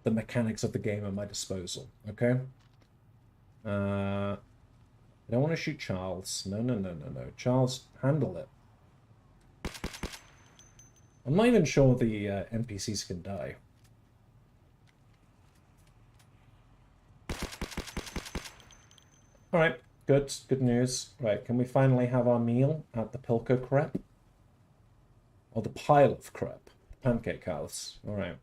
the mechanics of the game at my disposal, okay? I don't want to shoot Charles. No. Charles, handle it. I'm not even sure the NPCs can die. Alright, good news. Right, can we finally have our meal at the Pilko crepe? Or the pile of crepe? Pancake house. Alright.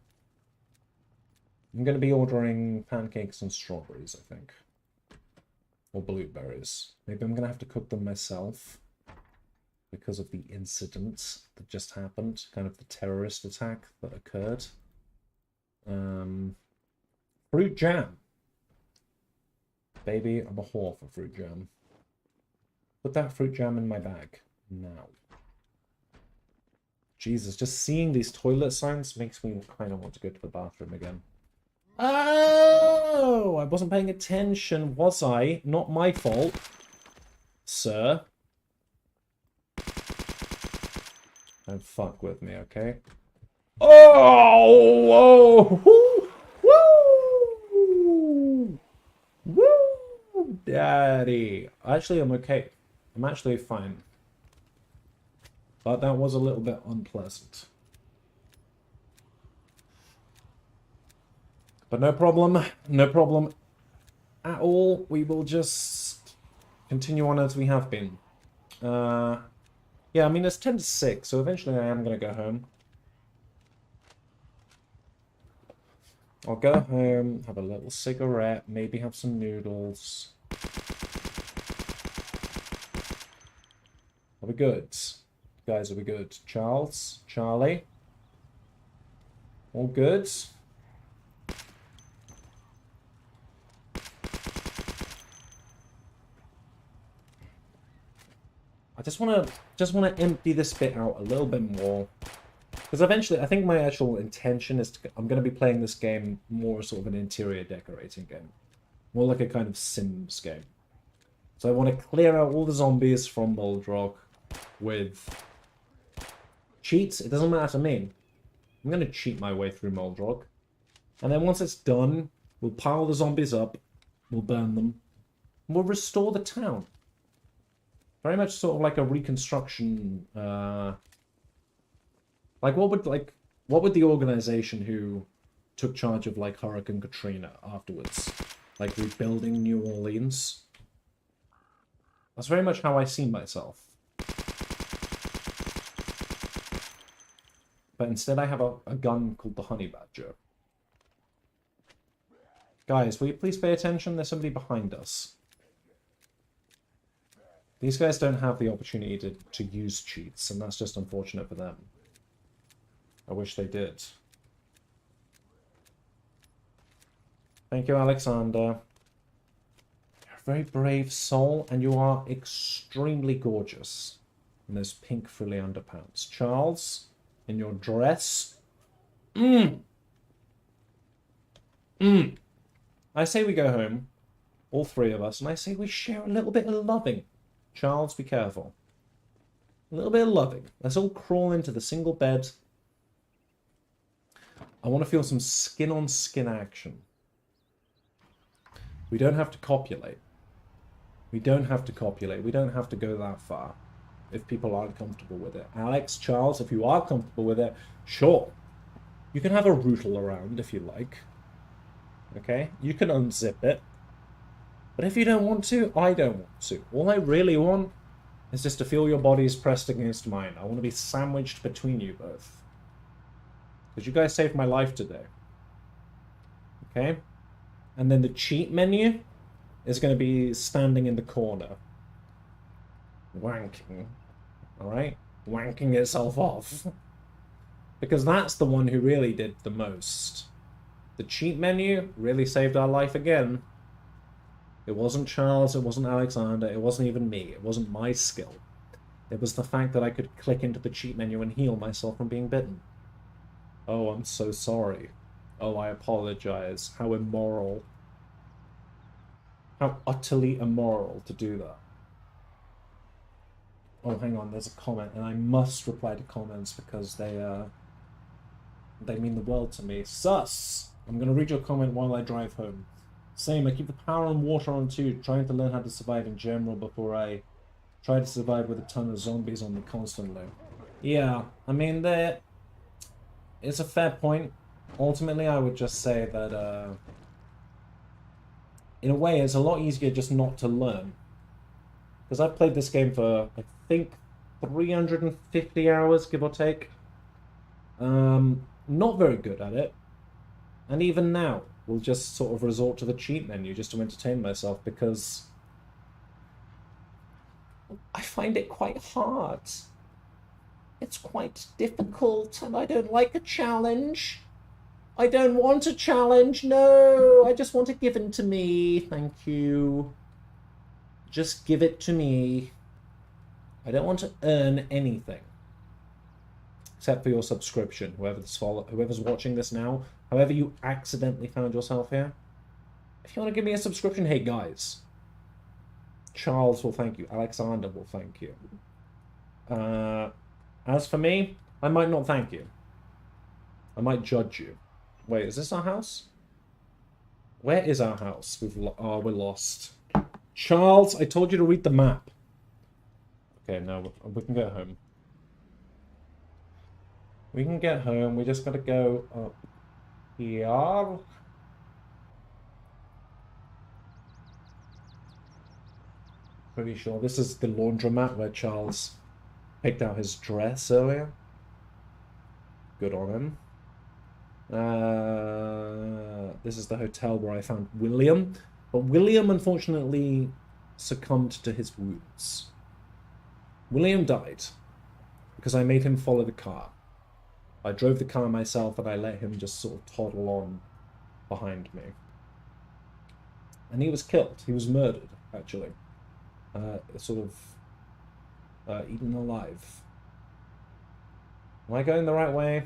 I'm going to be ordering pancakes and strawberries, I think. Or blueberries. Maybe I'm gonna have to cook them myself because of the incident that just happened, kind of the terrorist attack that occurred. Fruit jam. Baby, I'm a whore for fruit jam. Put that fruit jam in my bag now. Jesus, just seeing these toilet signs makes me kind of want to go to the bathroom again. Oh, I wasn't paying attention, was I? Not my fault, sir. Don't fuck with me, okay? Oh! Woo! Woo! Woo! Daddy. Actually, I'm okay. I'm actually fine. But that was a little bit unpleasant. But no problem. No problem at all. We will just continue on as we have been. Yeah, I mean, it's 10 to 6, so eventually I am going to go home. I'll go home, have a little cigarette, maybe have some noodles. Are we good? Guys, are we good? Charles? Charlie? All good? I just want to empty this bit out a little bit more. Because eventually, I think my actual intention is I'm going to be playing this game more sort of an interior decorating game. More like a kind of Sims game. So I want to clear out all the zombies from Moldrock with cheats. It doesn't matter to me. I'm going to cheat my way through Moldrock. And then once it's done, we'll pile the zombies up. We'll burn them. And we'll restore the town. Very much sort of like a reconstruction... Like, what would the organization who took charge of, like, Hurricane Katrina afterwards? Like, rebuilding New Orleans? That's very much how I see myself. But instead I have a gun called the Honey Badger. Guys, will you please pay attention? There's somebody behind us. These guys don't have the opportunity to use cheats, and that's just unfortunate for them. I wish they did. Thank you, Alexander. You're a very brave soul, and you are extremely gorgeous in those pink frilly underpants. Charles, in your dress. I say we go home, all three of us, and I say we share a little bit of loving. Charles, be careful. A little bit of loving. Let's all crawl into the single bed. I want to feel some skin-on-skin action. We don't have to copulate. We don't have to copulate. We don't have to go that far if people aren't comfortable with it. Alex, Charles, if you are comfortable with it, sure. You can have a rootle around if you like. Okay? You can unzip it. But if you don't want to, I don't want to. All I really want is just to feel your bodies pressed against mine. I want to be sandwiched between you both. Because you guys saved my life today. Okay? And then the cheat menu is going to be standing in the corner. Wanking. Alright? Wanking itself off. Because that's the one who really did the most. The cheat menu really saved our life again. It wasn't Charles, it wasn't Alexander, it wasn't even me. It wasn't my skill. It was the fact that I could click into the cheat menu and heal myself from being bitten. Oh, I'm so sorry. Oh, I apologize. How immoral. How utterly immoral to do that. Oh, hang on, there's a comment, and I must reply to comments because they mean the world to me. Sus! I'm going to read your comment while I drive home. Same, I keep the power and water on too, trying to learn how to survive in general before I try to survive with a ton of zombies on me constantly. Yeah, I mean, it's a fair point. Ultimately, I would just say that, in a way, it's a lot easier just not to learn. Because I've played this game for, I think, 350 hours, give or take. Not very good at it. And even now, will just sort of resort to the cheat menu just to entertain myself because I find it quite hard. It's quite difficult, and I don't like a challenge. I don't want a challenge. No, I just want it given to me. Thank you. Just give it to me. I don't want to earn anything. Except for your subscription, whoever's watching this now, however you accidentally found yourself here. If you want to give me a subscription, hey guys. Charles will thank you. Alexander will thank you. As for me, I might not thank you. I might judge you. Wait, is this our house? Where is our house? We're lost. Charles, I told you to read the map. Okay, no, we can get home. We can get home. We just gotta go up here. Pretty sure this is the laundromat where Charles picked out his dress earlier. Good on him. This is the hotel where I found William. But William, unfortunately, succumbed to his wounds. William died because I made him follow the car. I drove the car myself and I let him just sort of toddle on behind me. And he was killed. He was murdered, actually. Eaten alive. Am I going the right way?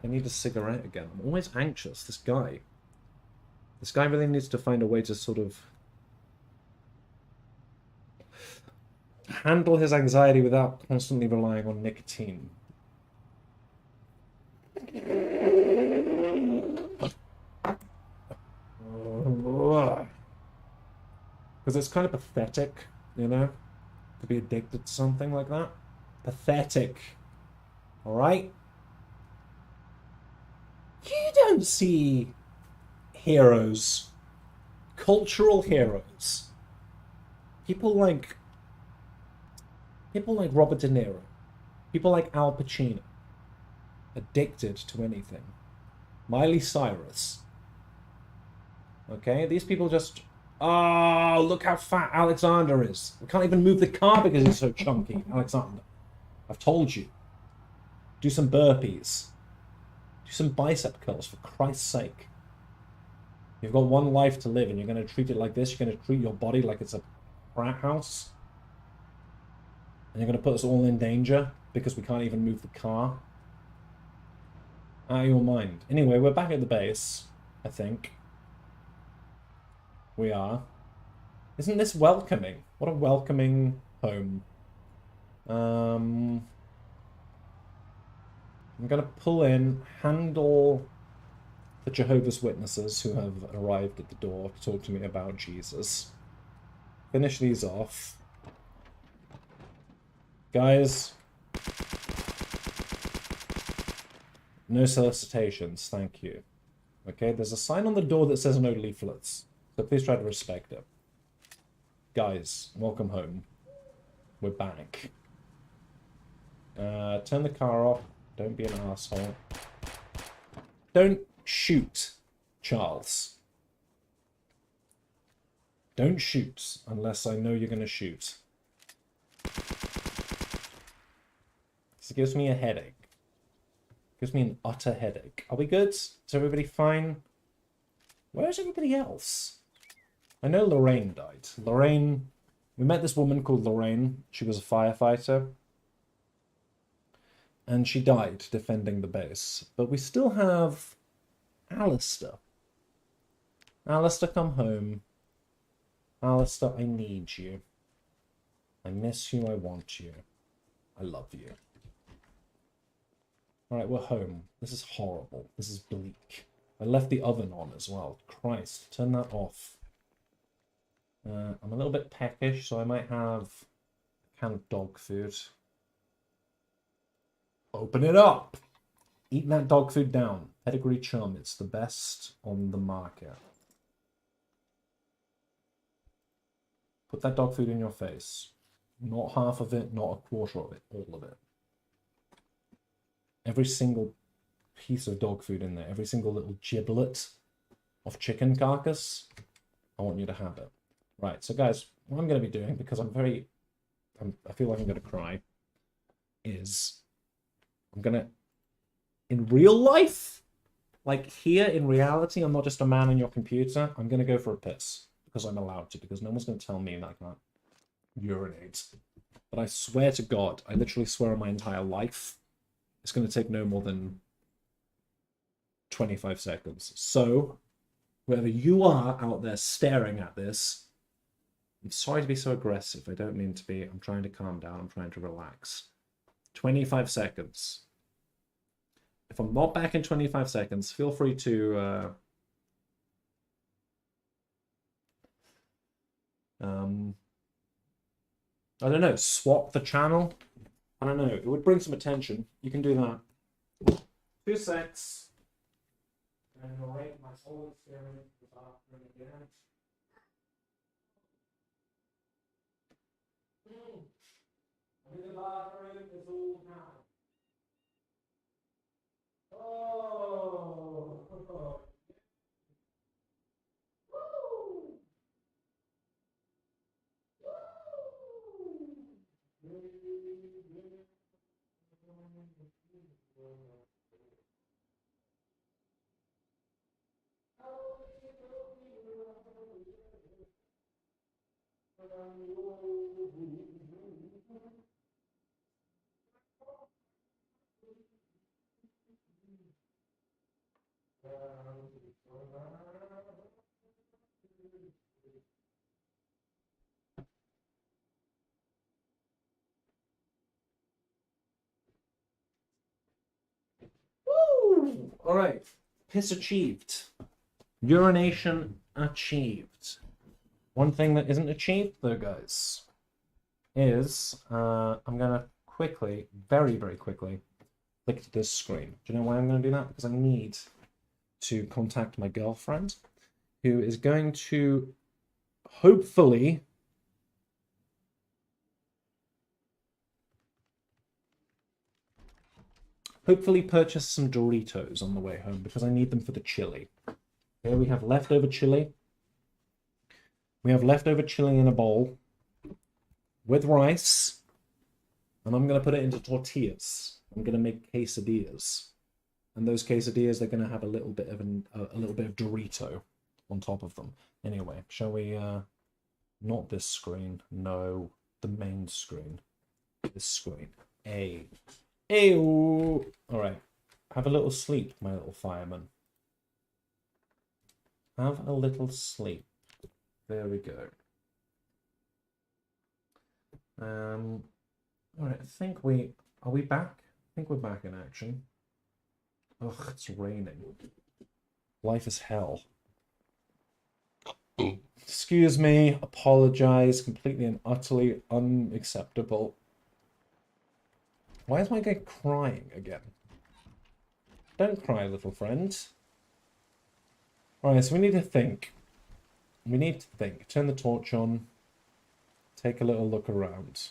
I need a cigarette again. I'm always anxious. This guy really needs to find a way to sort of handle his anxiety without constantly relying on nicotine. Because it's kind of pathetic, you know, to be addicted to something like that. Pathetic. Alright? You don't see heroes, cultural heroes, people like Robert De Niro, people like Al Pacino, addicted to anything. Miley Cyrus. Okay, these people just, oh, look how fat Alexander is. We can't even move the car because he's so chunky. Alexander, I've told you. Do some burpees. Do some bicep curls, for Christ's sake. You've got one life to live and you're going to treat it like this? You're going to treat your body like it's a frat house? And you're going to put us all in danger because we can't even move the car? Out of your mind. Anyway, we're back at the base, I think. We are. Isn't this welcoming? What a welcoming home. I'm going to pull in, handle the Jehovah's Witnesses who have arrived at the door to talk to me about Jesus. Finish these off. Guys. No solicitations, thank you. Okay, there's a sign on the door that says no leaflets. So please try to respect it. Guys, welcome home. We're back. Turn the car off. Don't be an asshole. Don't shoot, Charles. Don't shoot unless I know you're going to shoot. This gives me a headache. Gives me an utter headache. Are we good? Is everybody fine? Where's everybody else? I know Lorraine died. Lorraine... We met this woman called Lorraine. She was a firefighter. And she died defending the base. But we still have Alistair. Alistair, come home. Alistair, I need you. I miss you. I want you. I love you. Alright, we're home. This is horrible. This is bleak. I left the oven on as well. Christ, turn that off. I'm a little bit peckish, so I might have a can of dog food. Open it up! Eat that dog food down. Pedigree Chum, it's the best on the market. Put that dog food in your face. Not half of it, not a quarter of it, all of it. Every single piece of dog food in there, every single little giblet of chicken carcass, I want you to have it. Right, so guys, what I'm going to be doing, because I'm very I feel like I'm gonna cry, is I'm gonna, in real life, like here in reality, I'm not just a man on your computer. I'm gonna go for a piss because I'm allowed to, because no one's gonna tell me that I can't urinate. But I swear to God, I literally swear on my entire life, it's gonna take no more than 25 seconds. So, wherever you are out there staring at this, I'm sorry to be so aggressive. I don't mean to be. I'm trying to calm down. I'm trying to relax. 25 seconds. If I'm not back in 25 seconds, feel free to I don't know, swap the channel. I don't know. It would bring some attention. You can do that. 2 secs. And narrate my whole experience this afternoon again. I'm in the bathroom. It's all now. Oh. Woo! All right, piss achieved. Urination achieved. One thing that isn't achieved, though, guys, is I'm gonna quickly, very, very quickly, click to this screen. Do you know why I'm gonna do that? Because I need to contact my girlfriend, who is going to hopefully purchase some Doritos on the way home because I need them for the chili. Here we have leftover chili. We have leftover chili in a bowl with rice, and I'm going to put it into tortillas. I'm going to make quesadillas, and those quesadillas, they're going to have a little bit of Dorito on top of them. Anyway, shall we? Not this screen. No, the main screen. This screen. Ew. All right. Have a little sleep, my little fireman. Have a little sleep. There we go. All right. Are we back? I think we're back in action. Ugh, it's raining. Life is hell. Excuse me. Apologize. Completely and utterly unacceptable. Why is my guy crying again? Don't cry, little friend. Alright, so we need to think. We need to think. Turn the torch on. Take a little look around.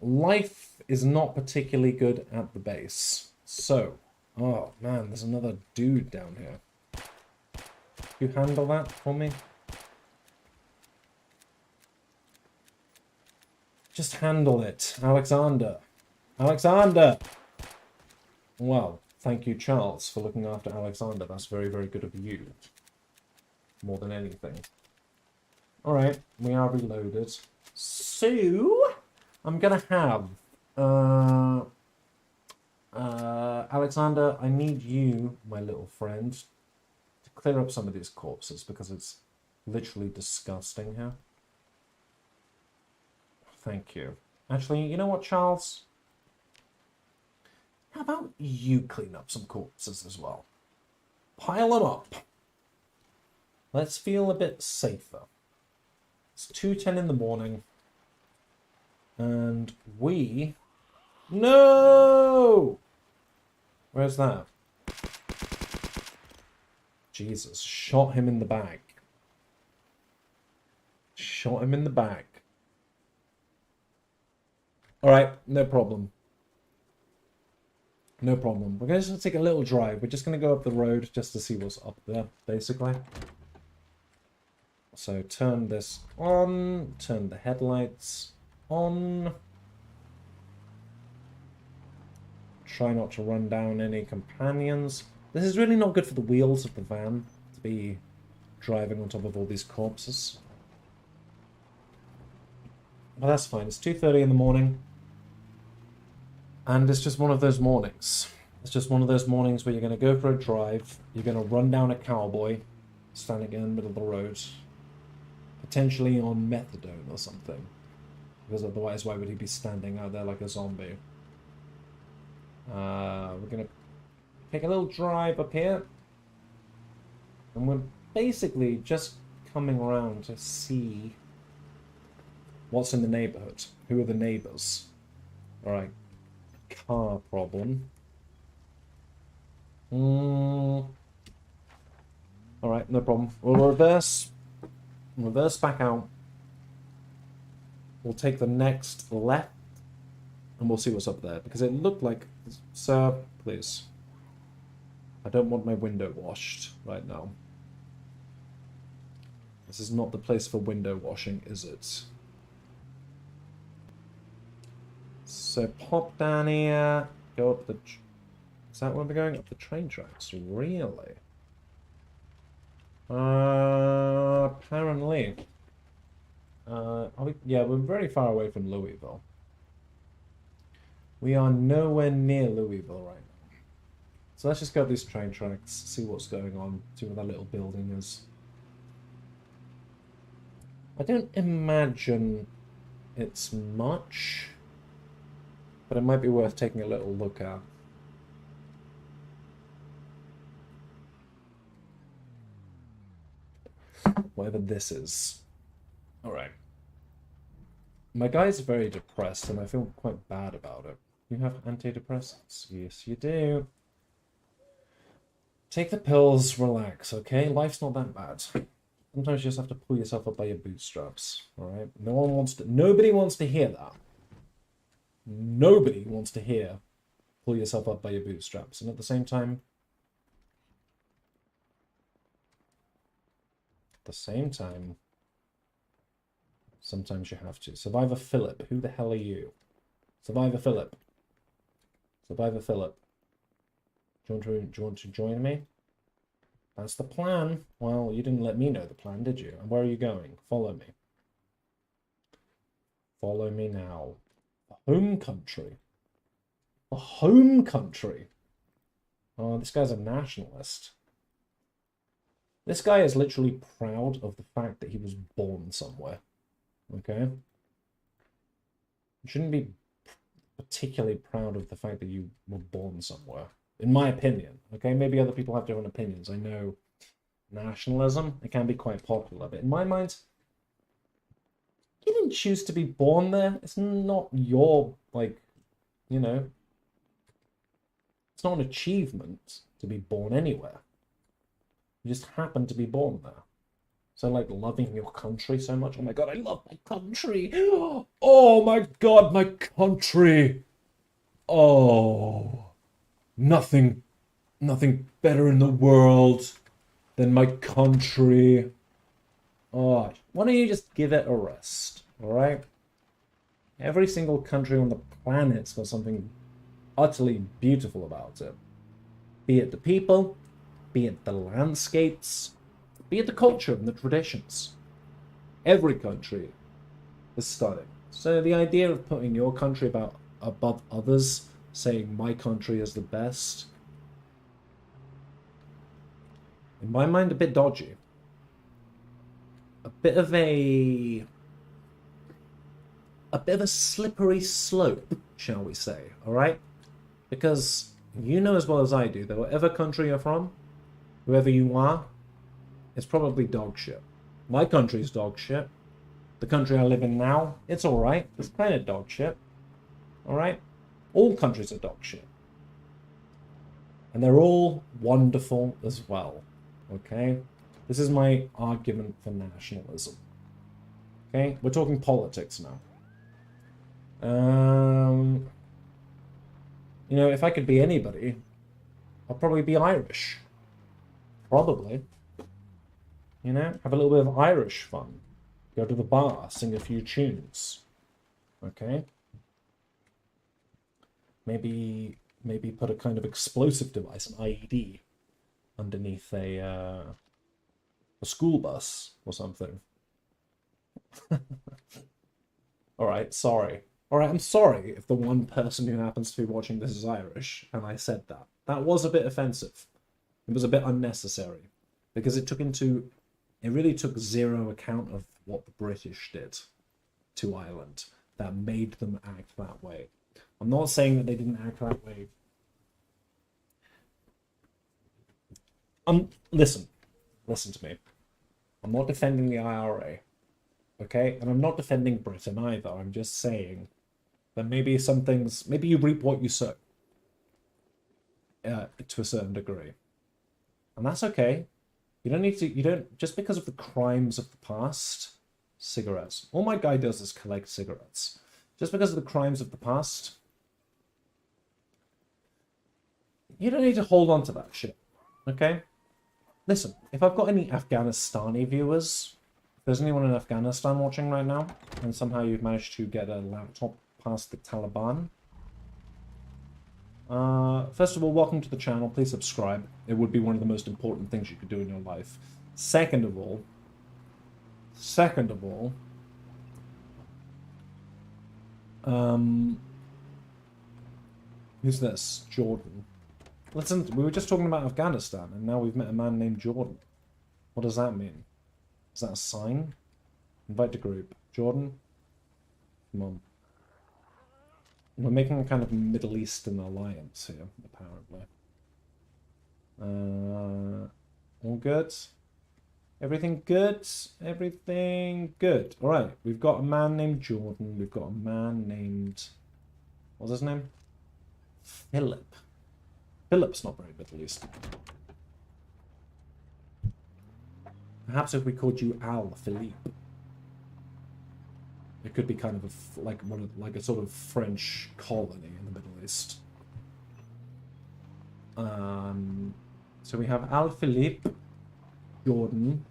Life is not particularly good at the base. So, oh man, there's another dude down here. You handle that for me? Just handle it, Alexander. Alexander! Well, thank you, Charles, for looking after Alexander. That's very, very good of you. More than anything. Alright, we are reloaded. So, I'm gonna have... Alexander, I need you, my little friend, to clear up some of these corpses, because it's literally disgusting here. Thank you. Actually, you know what, Charles? How about you clean up some corpses as well? Pile them up. Let's feel a bit safer. It's 2:10 in the morning. And we... No! Where's that? Jesus, shot him in the back. Shot him in the back. Alright, no problem. No problem. We're going to take a little drive. We're just going to go up the road just to see what's up there, basically. So turn this on, turn the headlights on. Try not to run down any companions. This is really not good for the wheels of the van to be driving on top of all these corpses. But that's fine. It's 2:30 in the morning. And it's just one of those mornings. It's just one of those mornings where you're going to go for a drive. You're going to run down a cowboy standing in the middle of the road. Potentially on methadone or something. Because otherwise, why would he be standing out there like a zombie? We're going to take a little drive up here. And we're basically just coming around to see what's in the neighborhood. Who are the neighbors? Alright. Car problem. Alright, no problem. We'll reverse back out. We'll take the next left and we'll see what's up there. Because it looked like... Sir, please. I don't want my window washed right now. This is not the place for window washing, is it? So pop down here, go up the... Is that where we're going? Up the train tracks? Really? Apparently. Yeah, we're very far away from Louisville. We are nowhere near Louisville right now. So let's just go up these train tracks, see what's going on, see what that little building is. I don't imagine it's much, but it might be worth taking a little look at. Whatever this is. Alright. My guy's very depressed and I feel quite bad about it. You have antidepressants? Yes, you do. Take the pills, relax, okay? Life's not that bad. Sometimes you just have to pull yourself up by your bootstraps, alright? Nobody wants to hear that. Nobody wants to hear pull yourself up by your bootstraps. And at the same time, sometimes you have to. Survivor Philip, who the hell are you? Survivor Philip. Survivor Philip. Do you want to join me? That's the plan. Well, you didn't let me know the plan, did you? And where are you going? Follow me. Follow me now. Home country. A home country. Oh, this guy's a nationalist. This guy is literally proud of the fact that he was born somewhere. Okay? You shouldn't be particularly proud of the fact that you were born somewhere. In my opinion. Okay? Maybe other people have different opinions. I know nationalism, it can be quite popular. But in my mind, you didn't choose to be born there. It's not your, like, you know... It's not an achievement to be born anywhere. You just happen to be born there. So, like, loving your country so much. Oh my god, I love my country. Oh my god, my country. Oh. Nothing better in the world than my country. Oh, why don't you just give it a rest, alright? Every single country on the planet's got something utterly beautiful about it. Be it the people, be it the landscapes, be it the culture and the traditions. Every country is stunning. So the idea of putting your country above others, saying my country is the best, in my mind, a bit dodgy. A bit of a slippery slope, shall we say, alright? Because you know as well as I do that whatever country you're from, whoever you are, it's probably dog shit. My country's dog shit. The country I live in now, it's alright. It's kind of dog shit. Alright? All countries are dog shit. And they're all wonderful as well. Okay? This is my argument for nationalism. Okay? We're talking politics now. You know, if I could be anybody, I'll probably be Irish. Probably. You know, have a little bit of Irish fun. Go to the bar, sing a few tunes. Okay? Maybe put a kind of explosive device, an IED, underneath a school bus or something. Alright, sorry. Alright, I'm sorry if the one person who happens to be watching this is Irish, and I said that. That was a bit offensive. It was a bit unnecessary. Because it really took zero account of what the British did to Ireland that made them act that way. I'm not saying that they didn't act that way. Listen to me. I'm not defending the IRA, okay? And I'm not defending Britain either. I'm just saying that maybe some things, maybe you reap what you sow, to a certain degree. And that's okay. Just because of the crimes of the past, cigarettes. All my guy does is collect cigarettes. Just because of the crimes of the past, you don't need to hold on to that shit, okay? Listen, if I've got any Afghanistani viewers, if there's anyone in Afghanistan watching right now, and somehow you've managed to get a laptop past the Taliban, first of all, welcome to the channel. Please subscribe. It would be one of the most important things you could do in your life. Second of all, who's this? Jordan. Listen, we were just talking about Afghanistan, and now we've met a man named Jordan. What does that mean? Is that a sign? Invite to group. Jordan? Come on. We're making a kind of Middle Eastern alliance here, apparently. All good? Everything good? Everything good. Alright, we've got a man named Jordan. We've got a man named... What's his name? Philip. Philip's not very Middle Eastern. Perhaps if we called you Al Philippe. It could be kind of like a sort of French colony in the Middle East. So we have Al Philippe, Jordan.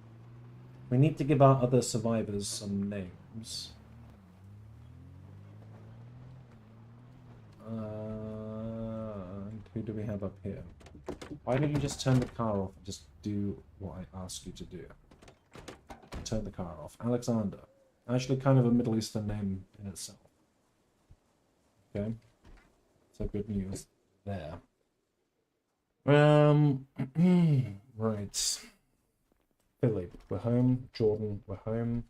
We need to give our other survivors some names. Who do we have up here? Why don't you just turn the car off and just do what I ask you to do? Turn the car off. Alexander. Actually kind of a Middle Eastern name in itself. Okay. So good news there. Right. Philip, we're home. Jordan, we're home.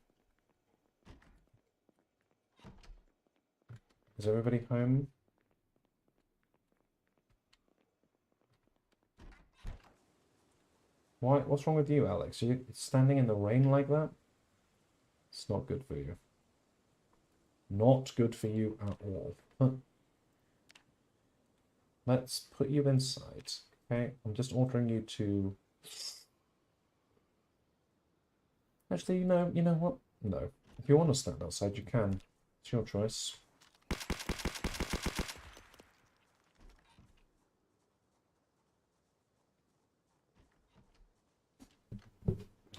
Is everybody home? Why? What's wrong with you, Alex? Are you standing in the rain like that? It's not good for you. Not good for you at all. Huh. Let's put you inside. Okay, I'm just ordering you to... Actually, you know what? No. If you want to stand outside, you can. It's your choice.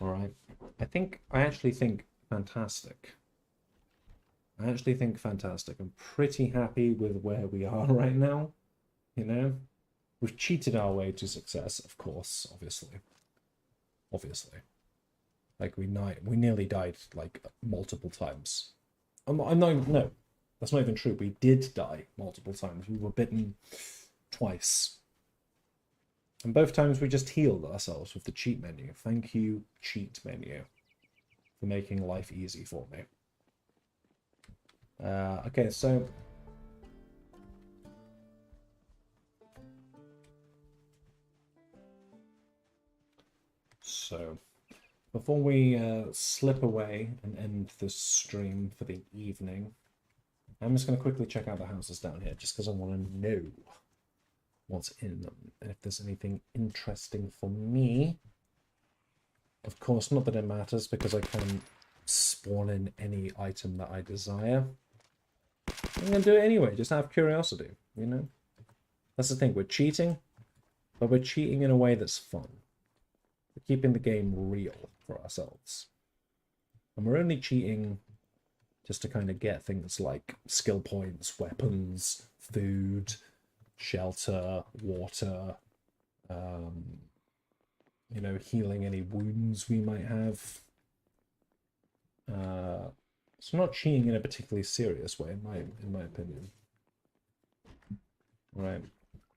Alright. I actually think fantastic. I'm pretty happy with where we are right now. You know? We've cheated our way to success, of course, obviously. Like, we nearly died, like, multiple times. No, that's not even true. We did die multiple times. We were bitten twice. And both times we just healed ourselves with the cheat menu. Thank you, cheat menu, for making life easy for me. Okay, so... before we slip away and end this stream for the evening, I'm just going to quickly check out the houses down here, just because I want to know what's in them, and if there's anything interesting for me. Of course, not that it matters, because I can spawn in any item that I desire. I'm going to do it anyway, just out of curiosity, you know? That's the thing, we're cheating, but we're cheating in a way that's fun. We're keeping the game real. for ourselves. And we're only cheating just to kind of get things like skill points, weapons, food, shelter, water, you know, healing any wounds we might have. So not cheating in a particularly serious way, in my opinion. Right.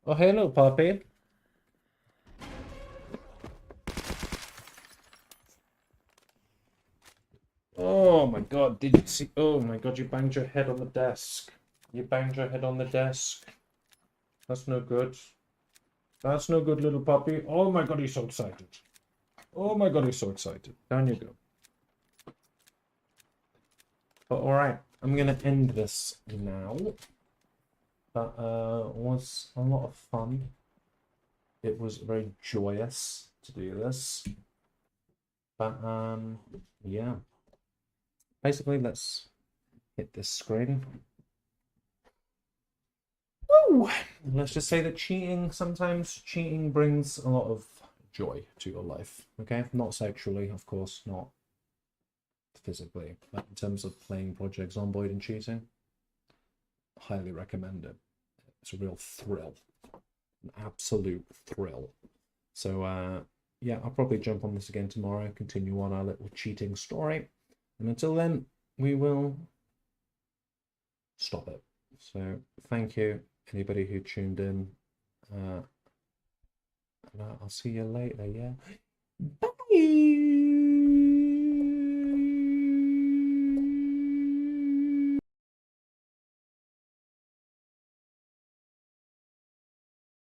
Oh, hello, puppy. Oh my god, did you see? Oh my god, you banged your head on the desk. You banged your head on the desk. That's no good. That's no good, little puppy. Oh my god, he's so excited. Oh my god, he's so excited. Down you go. But alright, I'm gonna end this now. That was a lot of fun. It was very joyous to do this. But yeah. Basically, let's hit this screen. Woo! Let's just say that sometimes cheating brings a lot of joy to your life. Okay, not sexually, of course, not physically, but in terms of playing Project Zomboid and cheating, highly recommend it. It's a real thrill, an absolute thrill. So yeah, I'll probably jump on this again tomorrow and continue on our little cheating story. And until then, we will stop it. So thank you, anybody who tuned in. And I'll see you later, yeah? Bye!